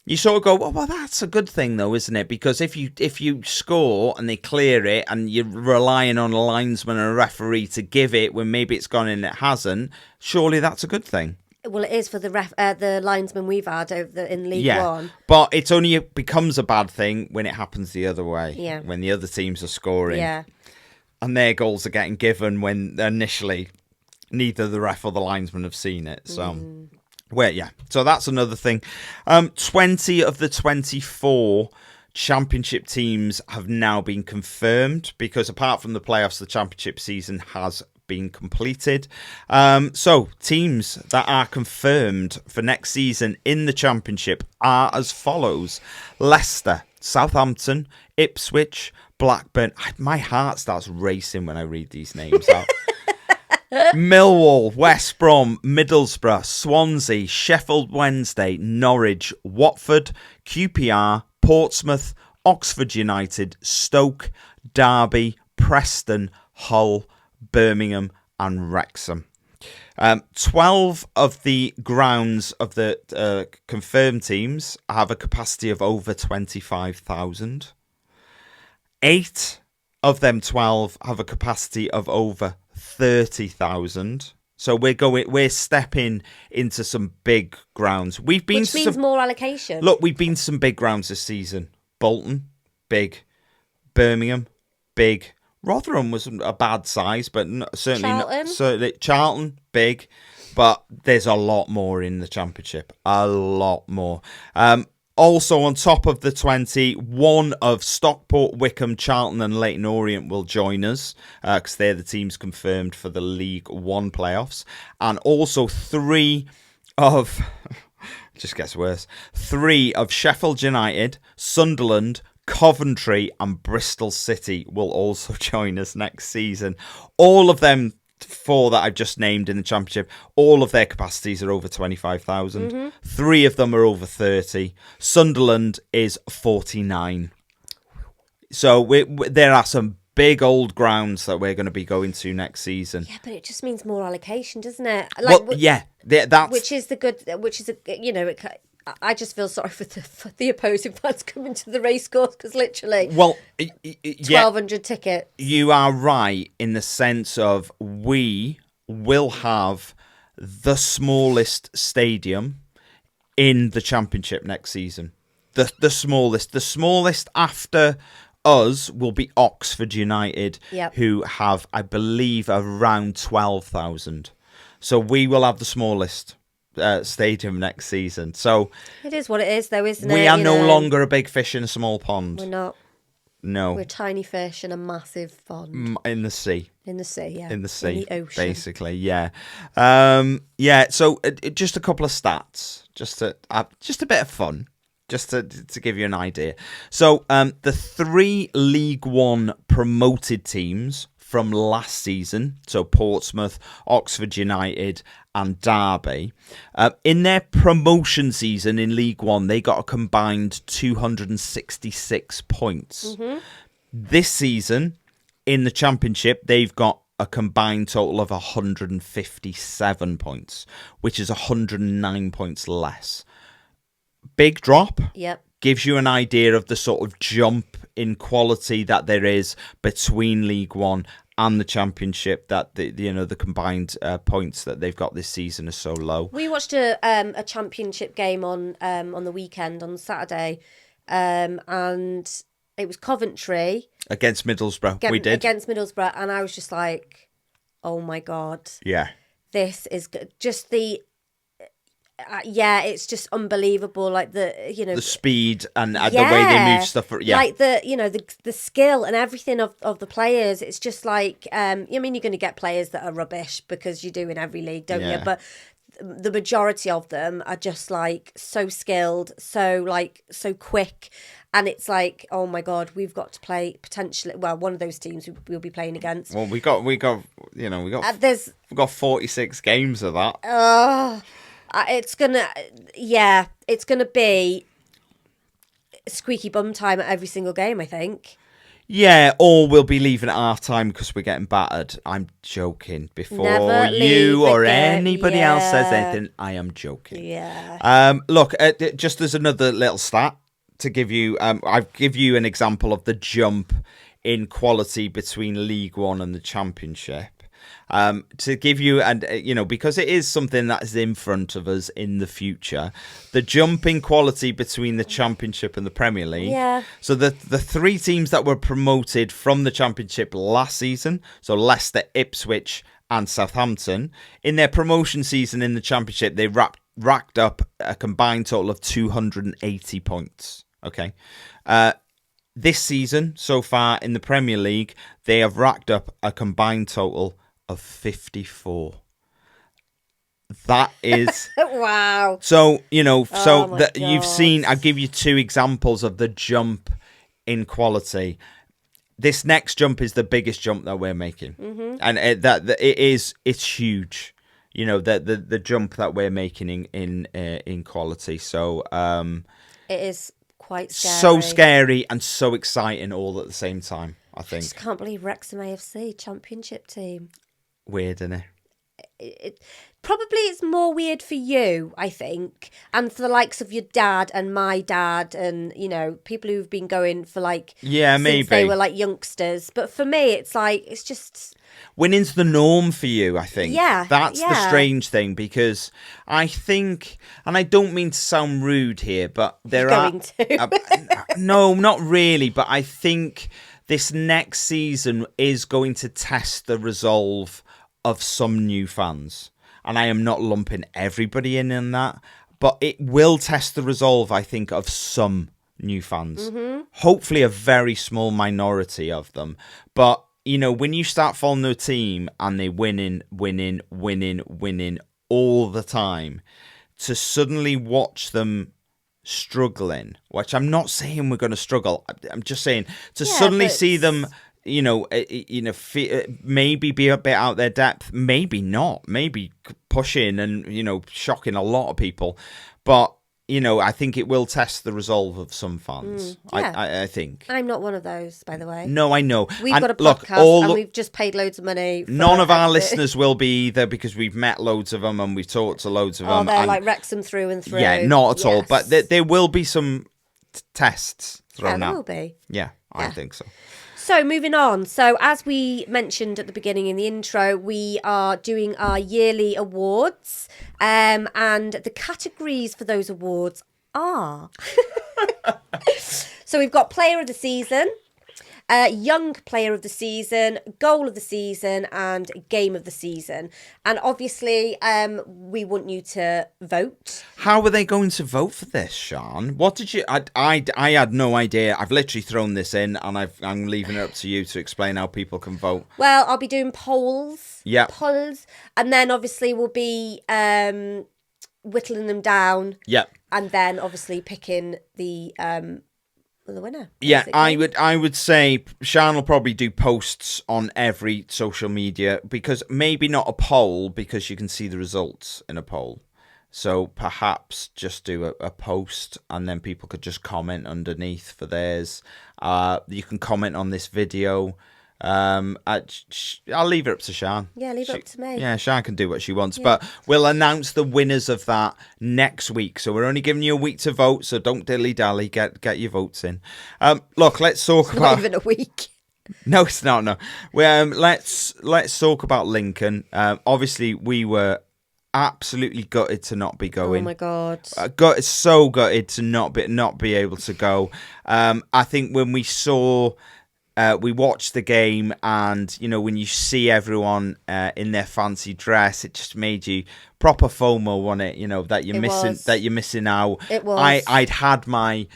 You sort of go, well, that's a good thing, though, isn't it? Because if you score and they clear it and you're relying on a linesman and a referee to give it when maybe it's gone in and it hasn't, surely that's a good thing. Well, it is for the linesman we've had in League One. But it only becomes a bad thing when it happens the other way. Yeah. When the other teams are scoring. Yeah. And their goals are getting given when initially neither the ref or the linesman have seen it. So... So that's another thing. 20 of the 24 championship teams have now been confirmed because apart from the playoffs, the championship season has been completed. So teams that are confirmed for next season in the championship are as follows: Leicester, Southampton, Ipswich, Blackburn. My heart starts racing when I read these names out. Millwall, West Brom, Middlesbrough, Swansea, Sheffield Wednesday, Norwich, Watford, QPR, Portsmouth, Oxford United, Stoke, Derby, Preston, Hull, Birmingham and Wrexham. 12 of the grounds of the confirmed teams have a capacity of over 25,000. 8 of them 12 have a capacity of over 30,000. So we're stepping into some big grounds. Which means more allocation. Look, we've been to some big grounds this season. Bolton, big. Birmingham, big. Rotherham was a bad size, but certainly Charlton. Certainly Charlton, big. But there's a lot more in the championship. A lot more. Also, on top of the 20, one of Stockport, Wycombe, Charlton and Leyton Orient will join us because they're the teams confirmed for the League One playoffs. And also 3 of... it just gets worse. 3 of Sheffield United, Sunderland, Coventry and Bristol City will also join us next season. All of them 4 that I've just named in the championship, all of their capacities are over 25,000. Mm-hmm. 3 of them are over 30. Sunderland is 49. So there are some big old grounds that we're going to be going to next season. Yeah, but it just means more allocation, doesn't it? That's I just feel sorry for the opposing fans coming to the racecourse because literally, 1,200 tickets. You are right in the sense of we will have the smallest stadium in the championship next season. The smallest after us will be Oxford United, who have, I believe, around 12,000. So we will have the smallest stadium next season. So it is what it is, though, isn't it? We are no longer a big fish in a small pond. We're not. No. We're tiny fish in a massive pond. In the sea. In the sea, yeah. In the sea. In the ocean. Basically, yeah. So just a couple of stats. Just a bit of fun. Just to give you an idea. So the 3 League One promoted teams from last season, so Portsmouth, Oxford United and Derby, in their promotion season in League One, they got a combined 266 points. Mm-hmm. This season, in the Championship, they've got a combined total of 157 points, which is 109 points less. Big drop. Yep. Gives you an idea of the sort of jump in quality that there is between League One and the Championship, that the combined points that they've got this season are so low. We watched a Championship game on the weekend, on Saturday, and it was Coventry against Middlesbrough. We did against Middlesbrough, and I was just like, "Oh my god, yeah, this is good." Just the yeah, it's just unbelievable. Like the speed and the way they move stuff. Yeah, like the skill and everything of the players. It's just like I mean, you're going to get players that are rubbish because you do in every league, don't you? But the majority of them are just like so skilled, so quick. And it's like, oh my God, we've got to play potentially. Well, one of those teams we'll be playing against. Well, we've got 46 games of that. It's gonna be squeaky bum time at every single game, I think. Yeah, or we'll be leaving at half time because we're getting battered. I'm joking. Before you or anybody else says anything, I am joking. Yeah. Look, just as another little stat to give you, I'll give you an example of the jump in quality between League One and the Championship. To give you, and because it is something that is in front of us in the future, the jump in quality between the Championship and the Premier League. Yeah. So the three teams that were promoted from the Championship last season, so Leicester, Ipswich, and Southampton, in their promotion season in the Championship, they racked up a combined total of 280 points. Okay. This season, so far in the Premier League, they have racked up a combined total of 54. That is wow. So you've seen. I'll give you two examples of the jump in quality. This next jump is the biggest jump that we're making, and it's huge. The jump that we're making in quality. So it is quite scary. So scary and so exciting all at the same time. I think. I just can't believe Wrexham AFC Championship team. Weird, isn't it? Probably it's more weird for you, I think, and for the likes of your dad and my dad, and people who've been going for since they were like youngsters. But for me, it's like it's just winning's the norm for you. I think. Yeah, that's the strange thing, because I think, and I don't mean to sound rude here, but no, not really, but I think this next season is going to test the resolve of some new fans. And I am not lumping everybody in that, but it will test the resolve, I think, of some new fans. Hopefully a very small minority of them. But, when you start following a team and they winning all the time, to suddenly watch them struggling, which I'm not saying we're going to struggle. I'm just saying to suddenly see them, maybe be a bit out their depth, maybe not, maybe pushing and, shocking a lot of people. But, I think it will test the resolve of some fans. I think. I'm not one of those, by the way. No, I know. We've got a podcast and we've just paid loads of money. None of our listeners will be either, because we've met loads of them and we've talked to loads of them. They're like Wrexham through and through. Yeah, not at all. But there will be some tests thrown out. There will be. Yeah, I think so. So moving on. So as we mentioned at the beginning in the intro, we are doing our yearly awards, and the categories for those awards are... So we've got Player of the Season, Young Player of the Season, Goal of the Season, and Game of the Season. And obviously, we want you to vote. How are they going to vote for this, Sian? What did you... I had no idea. I've literally thrown this in, and I'm leaving it up to you to explain how people can vote. Well, I'll be doing polls. Yeah. Polls. And then obviously we'll be whittling them down. Yeah. And then obviously picking the winner. Yeah, I would say Sian will probably do posts on every social media, because maybe not a poll, because you can see the results in a poll. So perhaps just do a post, and then people could just comment underneath for theirs. You can comment on this video. I'll leave it up to Sian. Yeah, leave it up to me. Yeah, Sian can do what she wants. Yeah. But we'll announce the winners of that next week. So we're only giving you a week to vote, so don't dilly-dally. Get your votes in. Look, let's talk about... Not even a week. No, it's not, no. Let's talk about Lincoln. Obviously, we were absolutely gutted to not be going. Oh, my God. So gutted to not be able to go. I think when we saw we watched the game, and when you see everyone in their fancy dress, it just made you proper FOMO, wasn't it? That you're missing out. It was. I'd had my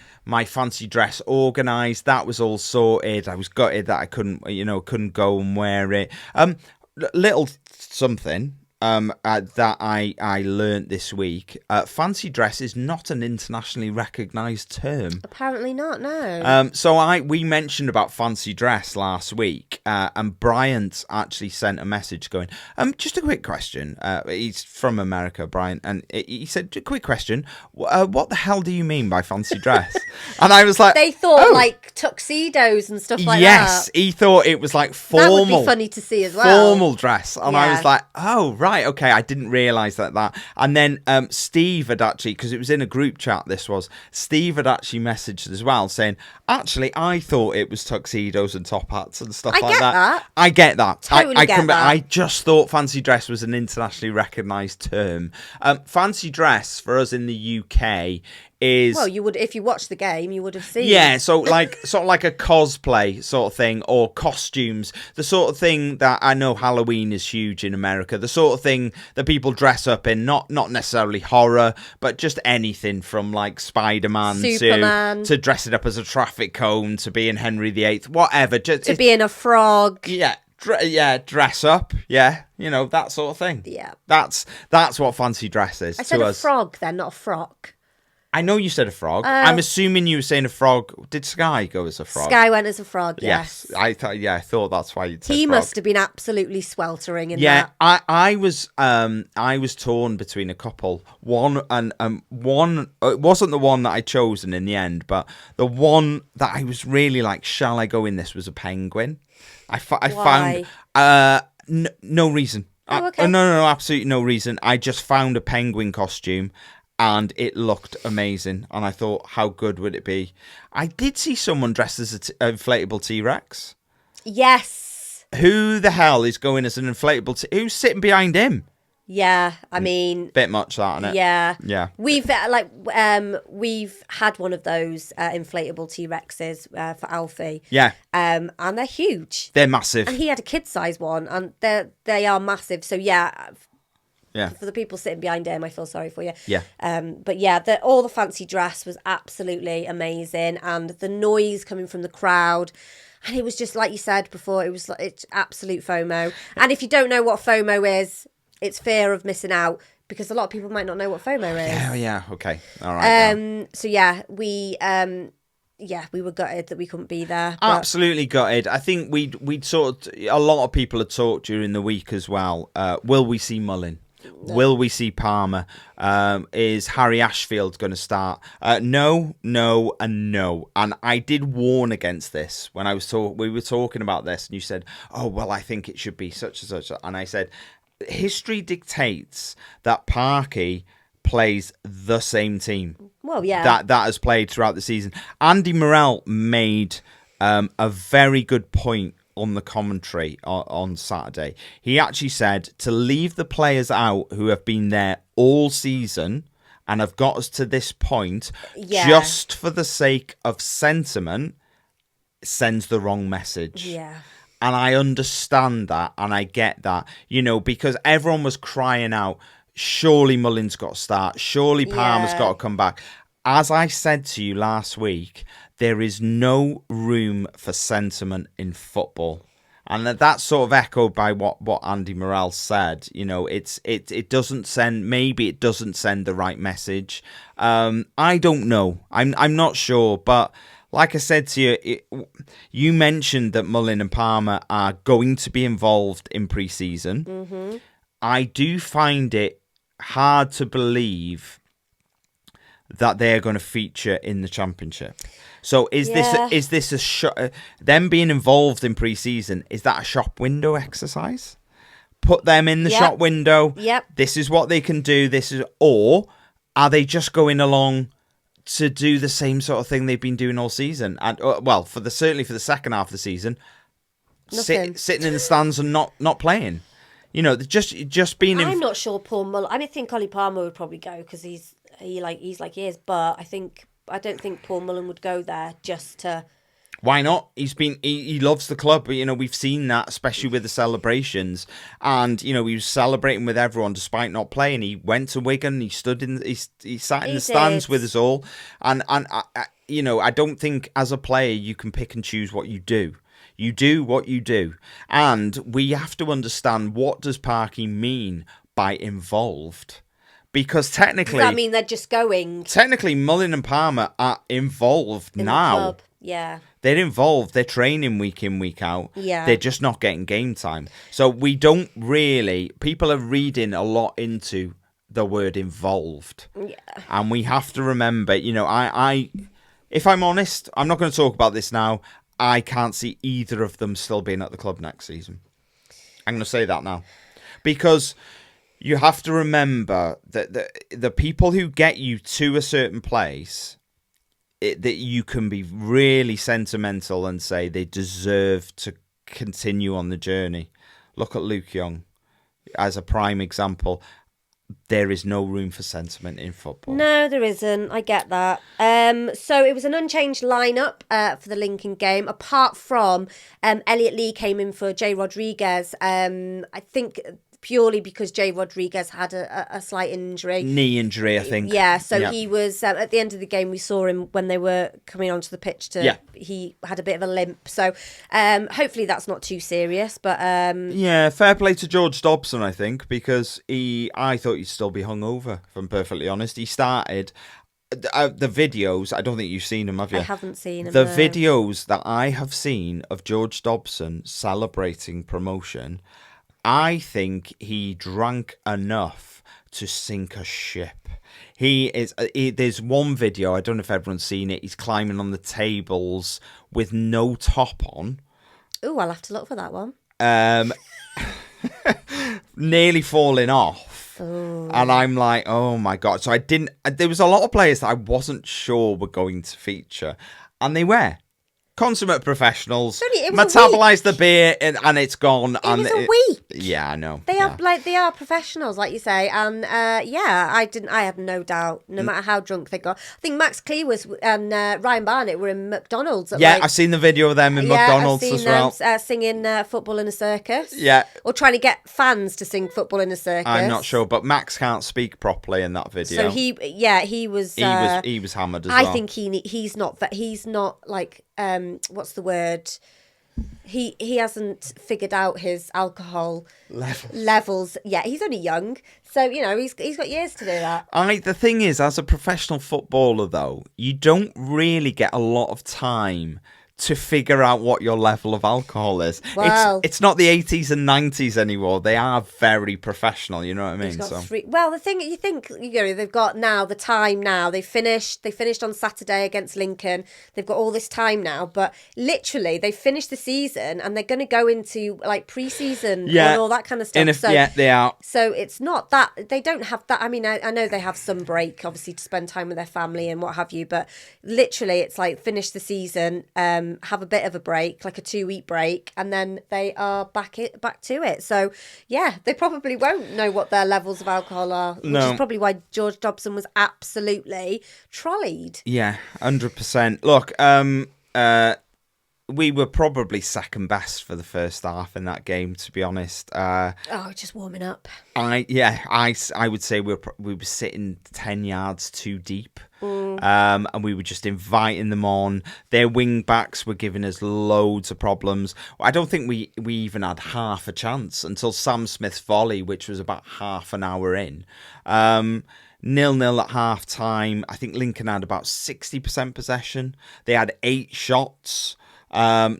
fancy dress organised. That was all sorted. I was gutted that I couldn't go and wear it. Little something. That I learnt this week. Fancy dress is not an internationally recognised term. Apparently not, no. So we mentioned about fancy dress last week, and Bryant actually sent a message going, just a quick question. He's from America, Bryant, and he said, a quick question, what the hell do you mean by fancy dress? And I was like, they thought like tuxedos and stuff like that. Yes, he thought it was like formal. That would be funny to see as well. Formal dress. And I was like, oh, right, okay, I didn't realise that. And then Steve had actually, because it was in a group chat, Steve had actually messaged as well saying, actually, I thought it was tuxedos and top hats and stuff like that. I get that. Totally get that. I just thought fancy dress was an internationally recognised term. Fancy dress for us in the UK is... Well, you would, if you watched the game, you would have seen. Yeah, so sort of like a cosplay sort of thing, or costumes. The sort of thing that I know Halloween is huge in America. The sort of thing that people dress up in, not necessarily horror, but just anything from like Spider-Man to dressing up as a traffic cone to being Henry VIII, whatever. To being a frog. Yeah. Dress up, that sort of thing. Yeah, that's what fancy dress is. I said a frog, then, not a frock. I know you said a frog. I'm assuming you were saying a frog. Did Sky go as a frog? Sky went as a frog. Yes. I thought that's why you'd said he frog. must have been absolutely sweltering in that. Yeah, I was torn between a couple. One it wasn't the one that I chosen in the end, but the one that I was really like, shall I go in this, was a penguin. I found no reason. Oh, okay. No, absolutely no reason. I just found a penguin costume, and it looked amazing. And I thought, how good would it be? I did see someone dressed as an inflatable T-Rex. Yes. Who the hell is going as an inflatable who's sitting behind him? Yeah, I mean, bit much that, isn't it? Yeah. We've we've had one of those inflatable T-Rexes for Alfie. Yeah. And they're huge. They're massive. And he had a kid-size one, and they are massive. So yeah. For the people sitting behind him, I feel sorry for you. Yeah. But yeah, all the fancy dress was absolutely amazing, and the noise coming from the crowd. And it was just like you said before, it's absolute FOMO. And if you don't know what FOMO is, it's fear of missing out, because a lot of people might not know what FOMO is. Yeah, okay. All right. So yeah, we were gutted that we couldn't be there. But... Absolutely gutted. I think we'd sort of, a lot of people had talked during the week as well. Will we see Mullin? No. Will we see Palmer? Is Harry Ashfield going to start? No, and no. And I did warn against this when we were talking about this, and you said, "Oh, well, I think it should be such and such." And I said, history dictates that Parky plays the same team. Well, yeah, that has played throughout the season. Andy Morrell made a very good point on the commentary on Saturday. He actually said to leave the players out who have been there all season and have got us to this point just for the sake of sentiment sends the wrong message. Yeah. And I understand that, and I get that, because everyone was crying out, surely Mullin's got to start, surely Palmer's got to come back. As I said to you last week, there is no room for sentiment in football. And that's sort of echoed by what Andy Morrell said. It doesn't send, maybe it doesn't send the right message. I don't know. I'm not sure. But like I said to you, you mentioned that Mullin and Palmer are going to be involved in pre-season. Mm-hmm. I do find it hard to believe that they're going to feature in the Championship. So is this a them being involved in pre-season, is that a shop window exercise? Put them in the shop window. Yep. This is what they can do. Or are they just going along to do the same sort of thing they've been doing all season? And certainly for the second half of the season, sitting in the stands and not playing. Just being. I'm not sure Paul Mullin. I think Ollie Palmer would probably go because he's like he is, but I don't think Paul Mullin would go there just to Why not? He loves the club. You know, we've seen that, especially with the celebrations. And, you know, he was celebrating with everyone despite not playing. He went to Wigan. He sat in the stands with us all. And you know, I don't think as a player you can pick and choose what you do. You do what you do. And we have to understand, what does Parky mean by involved? Because technically... Does that mean they're just going? Technically, Mullin and Palmer are involved In now. the club. Yeah. They're involved. They're training week in, week out. Yeah. They're just not getting game time. So we don't really... People are reading a lot into the word involved. Yeah. And we have to remember, you know, if I'm honest, I'm not going to talk about this now. I can't see either of them still being at the club next season. I'm going to say that now. Because you have to remember that the people who get you to a certain place, that you can be really sentimental and say they deserve to continue on the journey. Look at Luke Young as a prime example. There is no room for sentiment in football. No, there isn't. I get that. So it was an unchanged lineup for the Lincoln game, apart from Elliot Lee came in for Jay Rodriguez. I think purely because Jay Rodriguez had a slight injury. Knee injury, I think. Yeah, so he was, at the end of the game, we saw him when they were coming onto the pitch. He had a bit of a limp. So hopefully that's not too serious. But yeah, fair play to George Dobson, I think, because I thought he'd still be hungover, if I'm perfectly honest. He started... the videos, I don't think you've seen them, have you? I haven't seen them. The videos that I have seen of George Dobson celebrating promotion... I think he drank enough to sink a ship. There's one video, I don't know if everyone's seen it, he's climbing on the tables with no top on. Oh, I'll have to look for that one. Nearly falling off. Ooh. And I'm like, oh my God. So there was a lot of players that I wasn't sure were going to feature. And they were. Consummate professionals. It was metabolise the beer and it's gone. It was a week. Yeah, I know. They are professionals, like you say, and I have no doubt. No matter how drunk they got, I think Max Cleworth and Ryan Barnett were in McDonald's. I've seen the video of them in McDonald's I've seen as well. Them, singing "Football in a Circus." Yeah, or trying to get fans to sing "Football in a Circus." I'm not sure, but Max can't speak properly in that video. So he was hammered as well. I think he's not like what's the word? He hasn't figured out his alcohol levels yet. He's only young, so you know he's got years to do that. The thing is, as a professional footballer, though, you don't really get a lot of time to figure out what your level of alcohol is. Well, it's not the 80s and 90s anymore. They are very professional, you know what I mean? The thing you think, you know, they've got now the time now. They finished on Saturday against Lincoln. They've got all this time now, but literally they finished the season and they're going to go into like pre-season and all that kind of stuff. They are. So it's not that they don't have that. I mean, I know they have some break, obviously, to spend time with their family and what have you, but literally it's like finish the season, have a bit of a break, like a 2-week break, and then they are back to it. So yeah, they probably won't know what their levels of alcohol are, which is probably why George Dobson was absolutely trolleyed. Yeah, 100%. Look, we were probably second best for the first half in that game, to be honest. Just warming up. I would say we were sitting 10 yards too deep. And we were just inviting them on. Their wing backs were giving us loads of problems. I don't think we even had half a chance until Sam Smith's volley, which was about half an hour in. 0-0 at half time. I think Lincoln had about 60% possession. They had 8 shots. I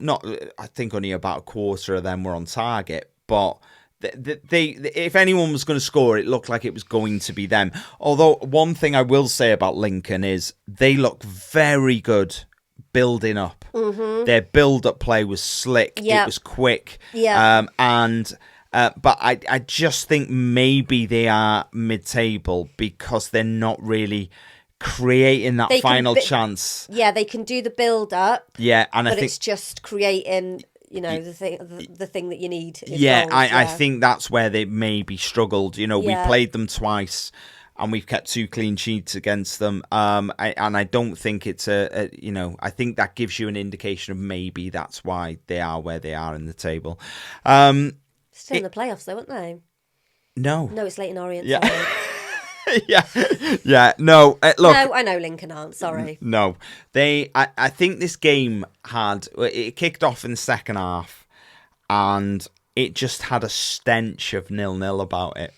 think only about a quarter of them were on target, but if anyone was going to score, it looked like it was going to be them. Although one thing I will say about Lincoln is they look very good building up. Mm-hmm. Their build-up play was slick. Yep. It was quick. Yeah. But I just think maybe they are mid-table because they're not really creating that final chance. Yeah, they can do the build-up. Yeah, and but it's just creating, you know, the thing that you need. I think that's where they maybe struggled. You know, we played them twice. and we've kept 2 clean sheets against them. And I don't think it's I think that gives you an indication of maybe that's why they are where they are in the table. Still in the playoffs, though, aren't they? No. No, it's Leyton Orient. Yeah. Sorry. Yeah. No, look. No, I know Lincoln aren't. Sorry. No, I think this game it kicked off in the second half, and it just had a stench of 0-0 about it.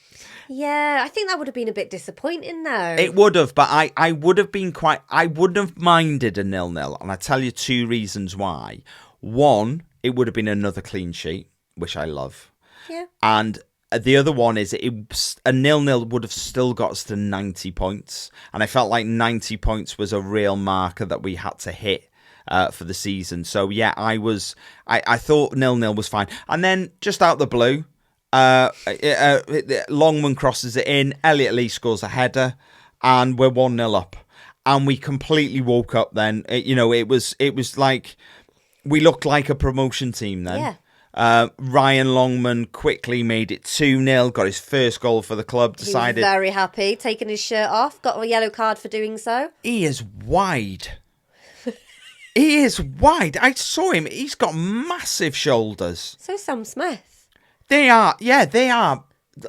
Yeah, I think that would have been a bit disappointing, though. It would have, but I would have been I wouldn't have minded a 0-0, and I tell you 2 reasons why. One, it would have been another clean sheet, which I love. Yeah. And the other one is a 0-0 would have still got us to 90 points. And I felt like 90 points was a real marker that we had to hit for the season. So, yeah, I thought 0-0 was fine. And then just out the blue, Longman crosses it in. Elliot Lee scores a header. And we're 1-0 up. And we completely woke up then. It was like we looked like a promotion team then. Yeah. Ryan Longman quickly made it 2-0, got his first goal for the club, decided... He was very happy, taking his shirt off, got a yellow card for doing so. He is wide. He is wide. I saw him. He's got massive shoulders. So Sam Smith. They are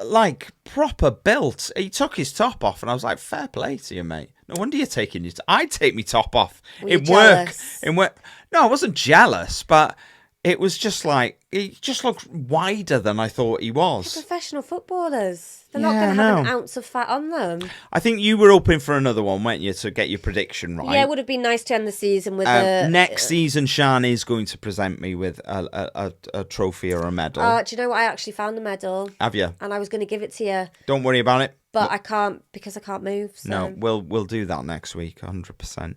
like proper built. He took his top off and I was like, fair play to you, mate. No wonder you're taking your... I'd take my top off. Were you jealous? No, I wasn't jealous, but... It was just like, he just looked wider than I thought he was. They're professional footballers. They're not going to have an ounce of fat on them. I think you were hoping for another one, weren't you, to get your prediction right? Yeah, it would have been nice to end the season with next season, Siân is going to present me with a trophy or a medal. Do you know what? I actually found a medal. Have you? And I was going to give it to you. Don't worry about it. But I can't, because I can't move. So. No, we'll do that next week, 100%.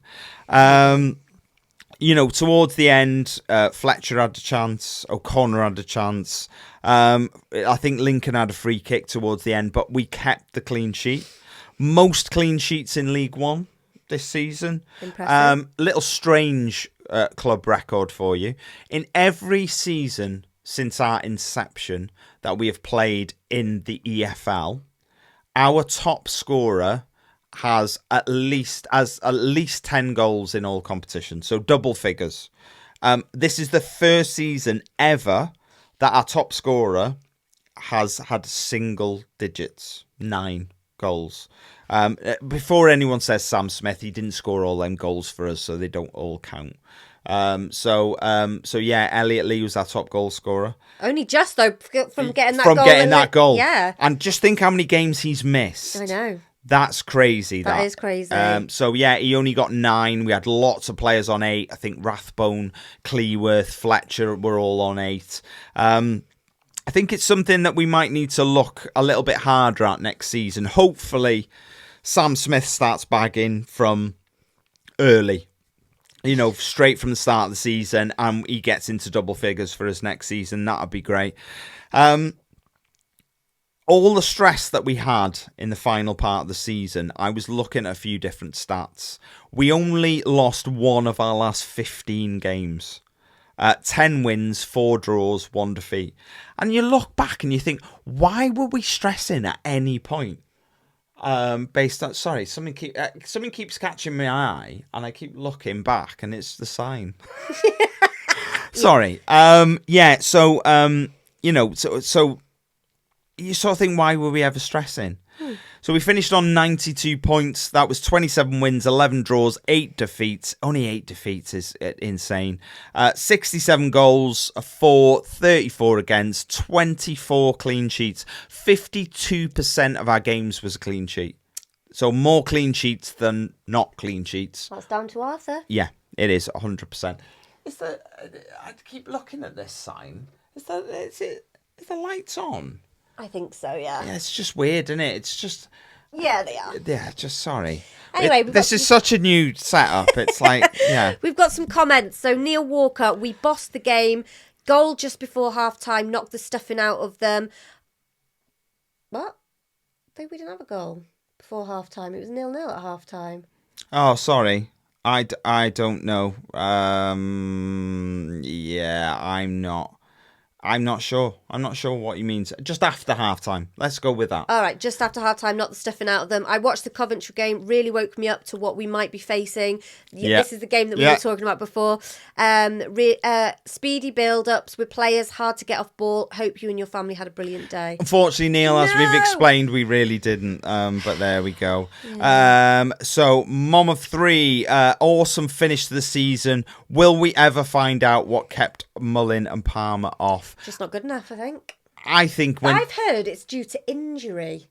Towards the end, Fletcher had a chance. O'Connor had a chance. I think Lincoln had a free kick towards the end, but we kept the clean sheet. Most clean sheets in League One this season. Impressive. Little strange club record for you. In every season since our inception that we have played in the EFL, our top scorer has at least 10 goals in all competitions, so double figures. This is the first season ever that our top scorer has had single digits, 9 goals. Before anyone says Sam Smith, he didn't score all them goals for us, so they don't all count. So yeah, Elliot Lee was our top goal scorer. Only just though from getting that from goal. Getting that goal. Yeah. And just think how many games he's missed. I know. That's crazy. That is crazy. So, yeah, he only got 9. We had lots of players on 8. I think Rathbone, Cleworth, Fletcher were all on 8. I think it's something that we might need to look a little bit harder at next season. Hopefully, Sam Smith starts bagging from early. Straight from the start of the season, and he gets into double figures for us next season. That would be great. All the stress that we had in the final part of the season, I was looking at a few different stats. We only lost 1 of our last 15 games. 10 wins, 4 draws, 1 defeat. And you look back and you think, why were we stressing at any point? Based on... Sorry, something keeps catching my eye, and I keep looking back, and it's the sign. Sorry. So you sort of think, why were we ever stressing? So we finished on 92 points. That was 27 wins, 11 draws, 8 defeats. Only 8 defeats is insane. 67 goals, 34 against, 24 clean sheets. 52% of our games was a clean sheet. So more clean sheets than not clean sheets. That's down to Arthur. Yeah, it is 100%. I keep looking at this sign. Is the lights on? I think so, yeah. Yeah, it's just weird, isn't it? It's just... Yeah, they are. Yeah, just sorry. Anyway, this is such a new setup. It's like, yeah. We've got some comments. So Neil Walker, we bossed the game. Goal just before half-time, knocked the stuffing out of them. What? We didn't have a goal before half-time. It was 0-0 at half-time. Oh, sorry. I don't know. Yeah, I'm not. I'm not sure. I'm not sure what he means. Just after halftime. Let's go with that. All right, just after halftime, not the stuffing out of them. I watched the Coventry game, really woke me up to what we might be facing. This is the game that we were talking about before. Speedy build-ups with players, hard to get off ball. Hope you and your family had a brilliant day. Unfortunately, Neil, as we've explained, we really didn't. But there we go. Yeah. So, Mom of Three, awesome finish to the season. Will we ever find out what kept Mullin and Palmer off? Just not good enough, I think. I've heard it's due to injury.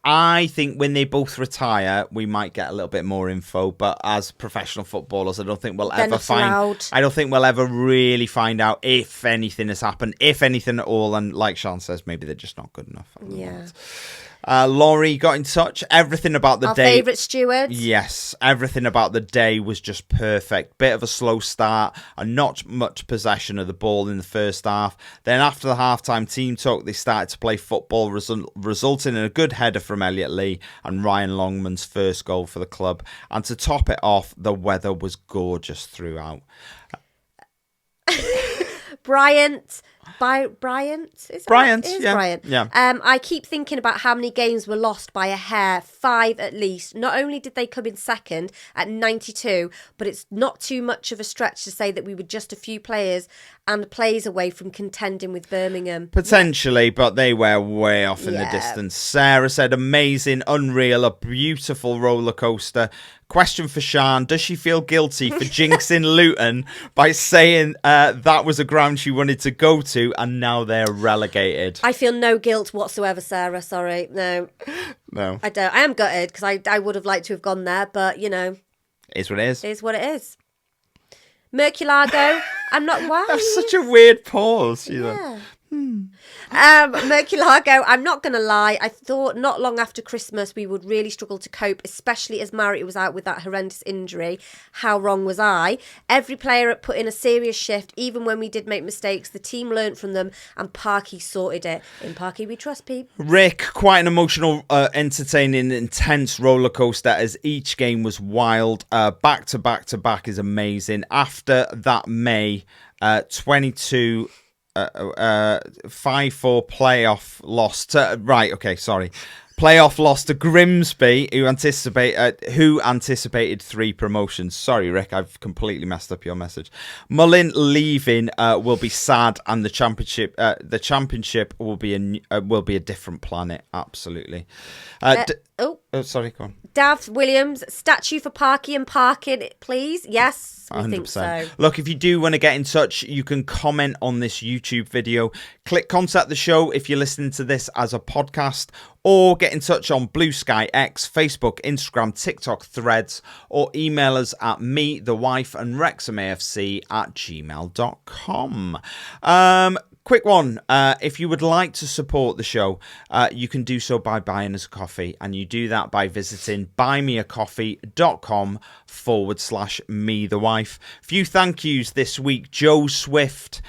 I think when they both retire, we might get a little bit more info. But as professional footballers, I don't think we'll ever find. I don't think we'll ever really find out if anything has happened, if anything at all. And like Sean says, maybe they're just not good enough. Yeah. Laurie got in touch. Everything about the day. Our favourite steward. Yes, everything about the day was just perfect. Bit of a slow start and not much possession of the ball in the first half. Then after the halftime team talk, they started to play football, resulting in a good header from Elliot Lee and Ryan Longman's first goal for the club. And to top it off, the weather was gorgeous throughout. Bryant. Bryant. Yeah. I keep thinking about how many games were lost by a hair, 5 at least. Not only did they come in second at 92, but it's not too much of a stretch to say that we were just a few players and plays away from contending with Birmingham. Potentially, but they were way off in the distance. Sarah said, amazing, unreal, a beautiful roller coaster. Question for Sian, does she feel guilty for jinxing Luton by saying that was a ground she wanted to go to and now they're relegated? I feel no guilt whatsoever, Sarah. Sorry. No. I don't. I am gutted because I would have liked to have gone there, but, you know. It is what it is. It is what it is. Merculago, I'm not... Why? That's such a weird pause. Yeah. Merculago, I'm not going to lie, I thought not long after Christmas we would really struggle to cope, especially as Murray was out with that horrendous injury. How wrong was I? Every player had put in a serious shift. Even when we did make mistakes, the team learnt from them and Parky sorted it. In Parky we trust, Pete. Rick, quite an emotional, entertaining, intense roller coaster as each game was wild. Back to back to back is amazing. After that May 22 5-4 playoff loss to playoff loss to Grimsby, who anticipated 3 promotions. Sorry, Rick, I've completely messed up your message. Mullin leaving will be sad, and the championship will be a different planet. Absolutely. Sorry, go on. Dav Williams, statue for Parky and parking, please. Yes, we 100%. Think so. Look, if you do want to get in touch, you can comment on this YouTube video. Click contact the show if you're listening to this as a podcast, or get in touch on Blue Sky X, Facebook, Instagram, TikTok, Threads, or email us at methewifeandwrexhamafc@gmail.com. Quick one, if you would like to support the show, you can do so by buying us a coffee, and you do that by visiting buymeacoffee.com/methewife. Few thank yous this week. Joe Swift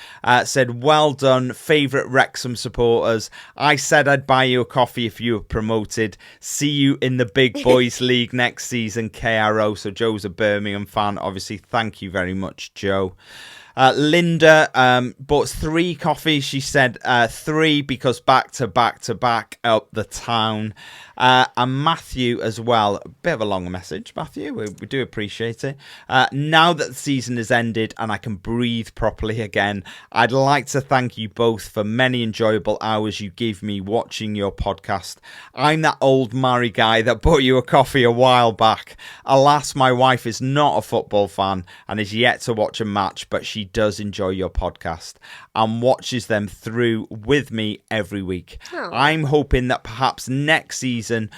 said, well done, favourite Wrexham supporters. I said I'd buy you a coffee if you were promoted. See you in the Big Boys League next season, KRO. So Joe's a Birmingham fan, obviously. Thank you very much, Joe. Linda bought 3 coffees. She said 3 because back to back to back up the town. And Matthew as well. A bit of a longer message, Matthew. We do appreciate it. Now that the season has ended and I can breathe properly again, I'd like to thank you both for many enjoyable hours you gave me watching your podcast. I'm that old Murray guy that bought you a coffee a while back. Alas, my wife is not a football fan and is yet to watch a match, but she does enjoy your podcast and watches them through with me every week. Oh. I'm hoping that perhaps next season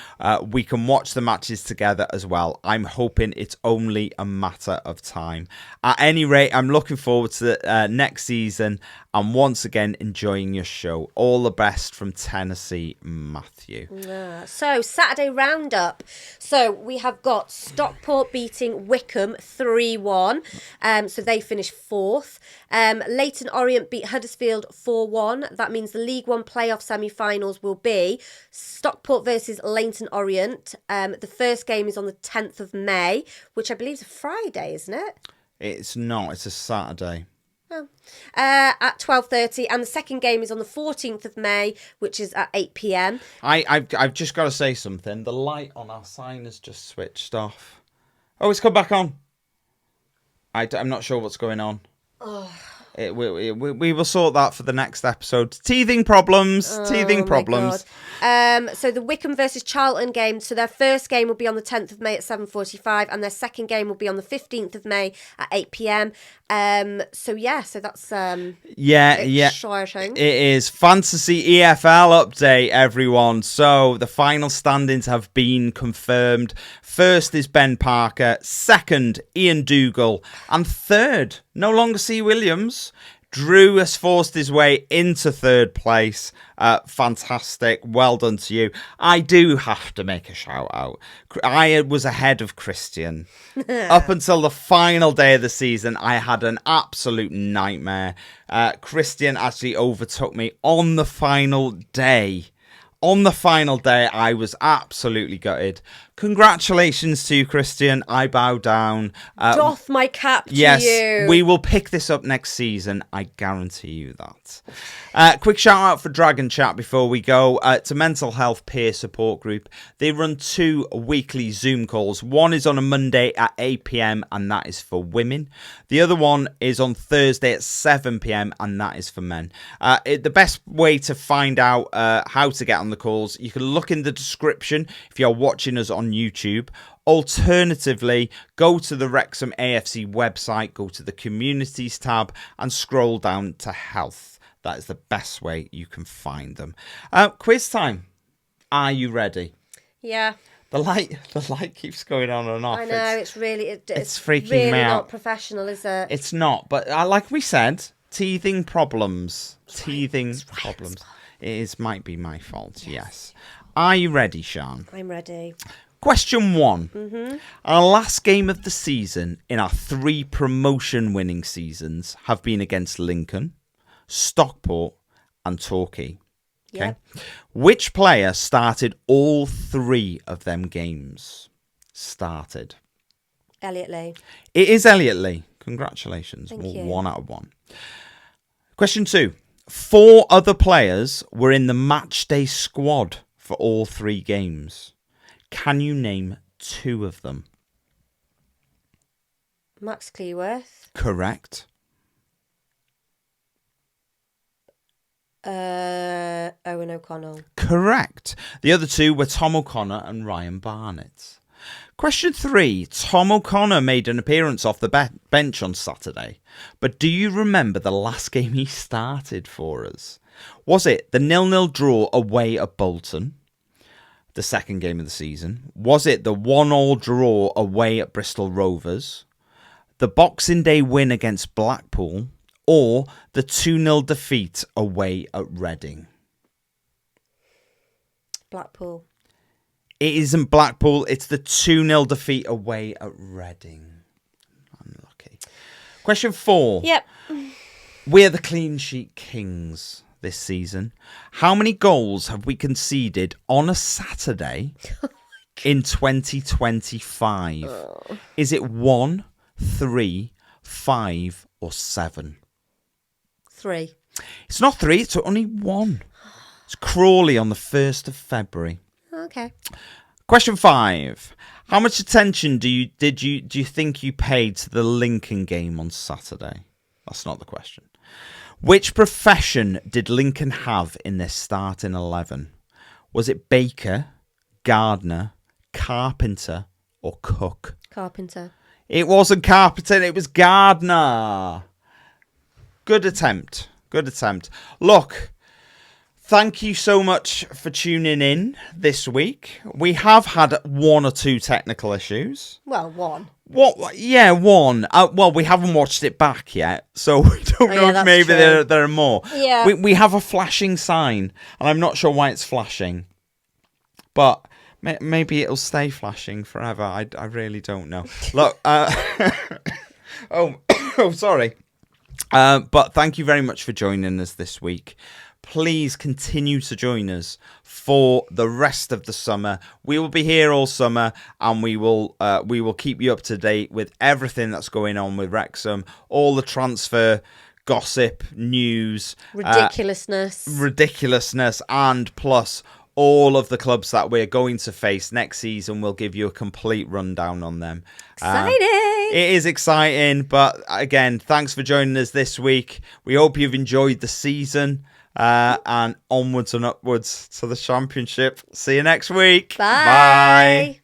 we can watch the matches together as well. I'm hoping it's only a matter of time. At any rate, I'm looking forward to the next season and once again enjoying your show. All the best from Tennessee, Matthew. So, Saturday roundup. So, we have got Stockport beating Wickham 3-1. So, they finished 4th. Leyton Orient beat Huddersfield 4-1. That means the League One playoff semi-finals will be Stockport versus Leyton Orient. The first game is on the 10th of May, which I believe is a Friday, isn't it? It's not. It's a Saturday. At 12:30, and the second game is on the 14th of May, which is at 8 p.m. I've just got to say something. The light on our sign has just switched off. Oh, it's come back on. I'm not sure what's going on. Oh. We will sort that for the next episode. Teething problems. So the Wycombe versus Charlton game. So their first game will be on the 10th of May at 7:45, and their second game will be on the 15th of May at 8 p.m. So that's exciting. It is Fantasy EFL update, everyone. So the final standings have been confirmed. First is Ben Parker, second Ian Dougal, and third, no longer C. Williams. Drew has forced his way into third place. Fantastic. Well done to you. I do have to make a shout out. I was ahead of Christian. Up until the final day of the season, I had an absolute nightmare. Christian actually overtook me on the final day. On the final day, I was absolutely gutted. Congratulations to you, Christian. I bow down. Doff my cap to you. Yes, we will pick this up next season. I guarantee you that. Quick shout out for Dragon Chat before we go. To Mental Health Peer Support Group. They run 2 weekly Zoom calls. One is on a Monday at 8 p.m. and that is for women. The other one is on Thursday at 7 p.m. and that is for men. The best way to find out how to get on the calls, you can look in the description if you're watching us on YouTube. Alternatively, go to the Wrexham AFC website, go to the Communities tab and scroll down to Health. That is the best way you can find them. Quiz time. Are you ready? Yeah. The light keeps going on and off. I know, it's freaking really me out. not professional, is it? It's not, but like we said, teething problems. It might be my fault, yes. Are you ready, Siân? I'm ready. Question 1. Our last game of the season in our 3 promotion-winning seasons have been against Lincoln, Stockport and Torquay. Okay. Yep. Which player started all 3 of them games? Elliot Lee. It is Elliot Lee. Congratulations. Thank you. 1 out of 1. Question 2. 4 other players were in the matchday squad for all 3 games. Can you name 2 of them? Max Cleworth. Correct. Owen O'Connell. Correct. The other 2 were Tom O'Connor and Ryan Barnett. Question 3. Tom O'Connor made an appearance off the bench on Saturday, but do you remember the last game he started for us? Was it the 0-0 draw away at Bolton, the second game of the season? Was it the 1-1 draw away at Bristol Rovers, the Boxing Day win against Blackpool, or the 2-0 defeat away at Reading? Blackpool. It isn't Blackpool. It's the 2-0 defeat away at Reading. Unlucky. Question 4. Yep. We're the clean sheet kings this season. How many goals have we conceded on a Saturday in 2025? Oh. Is it 1, 3, 5 or 7? 3. It's not 3. It's only 1. It's Crawley on the 1st of February. Okay. Question 5. How much attention do you think you paid to the Lincoln game on Saturday? That's not the question. Which profession did Lincoln have in their starting 11? Was it baker, gardener, carpenter, or cook? Carpenter. It wasn't carpenter, it was gardener. Good attempt. Look, thank you so much for tuning in this week. We have had 1 or 2 technical issues. Well, 1. What? Yeah, 1. Well, we haven't watched it back yet, so we don't know if maybe there are more. Yeah. We have a flashing sign, and I'm not sure why it's flashing, but maybe it'll stay flashing forever. I really don't know. Look, sorry. But thank you very much for joining us this week. Please continue to join us for the rest of the summer. We will be here all summer, and we will keep you up to date with everything that's going on with Wrexham, all the transfer gossip, news, ridiculousness, and plus all of the clubs that we're going to face next season. We'll give you a complete rundown on them. Exciting! It is exciting, but again, thanks for joining us this week. We hope you've enjoyed the season, and onwards and upwards to the Championship. See you next week. Bye.